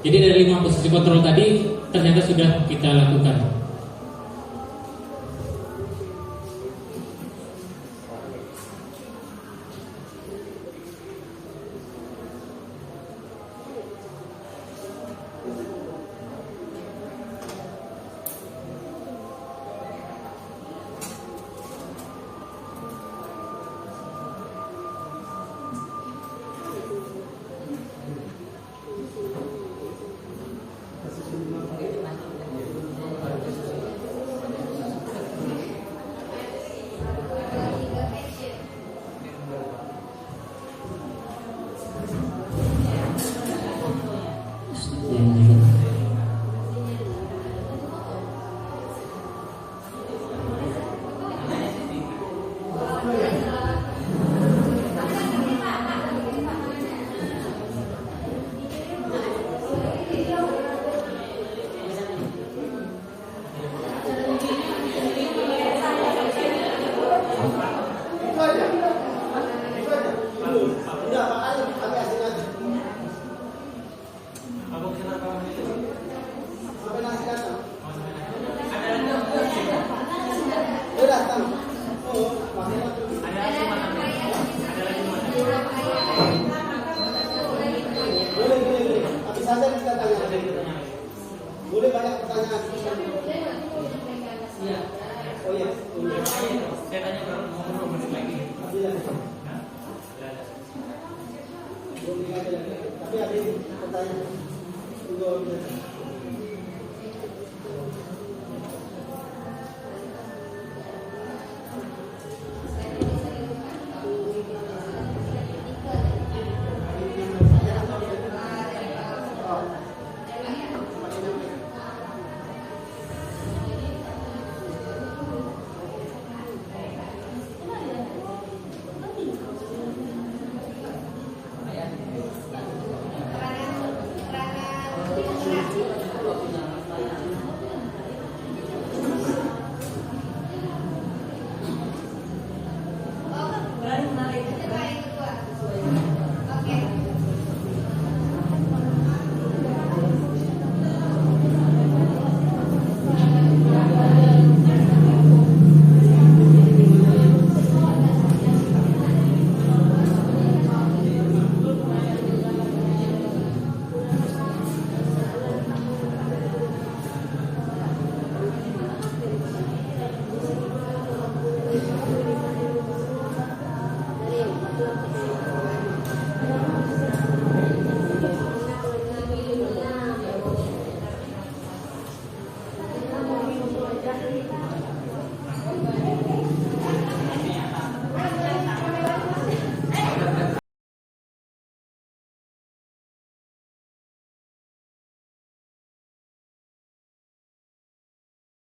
Jadi dari 5 posisi kontrol tadi ternyata sudah kita lakukan. Boleh banyak pertanyaan. Iya. Oh iya. Saya tanya berapa menit lagi? Tapi ada pertanyaan.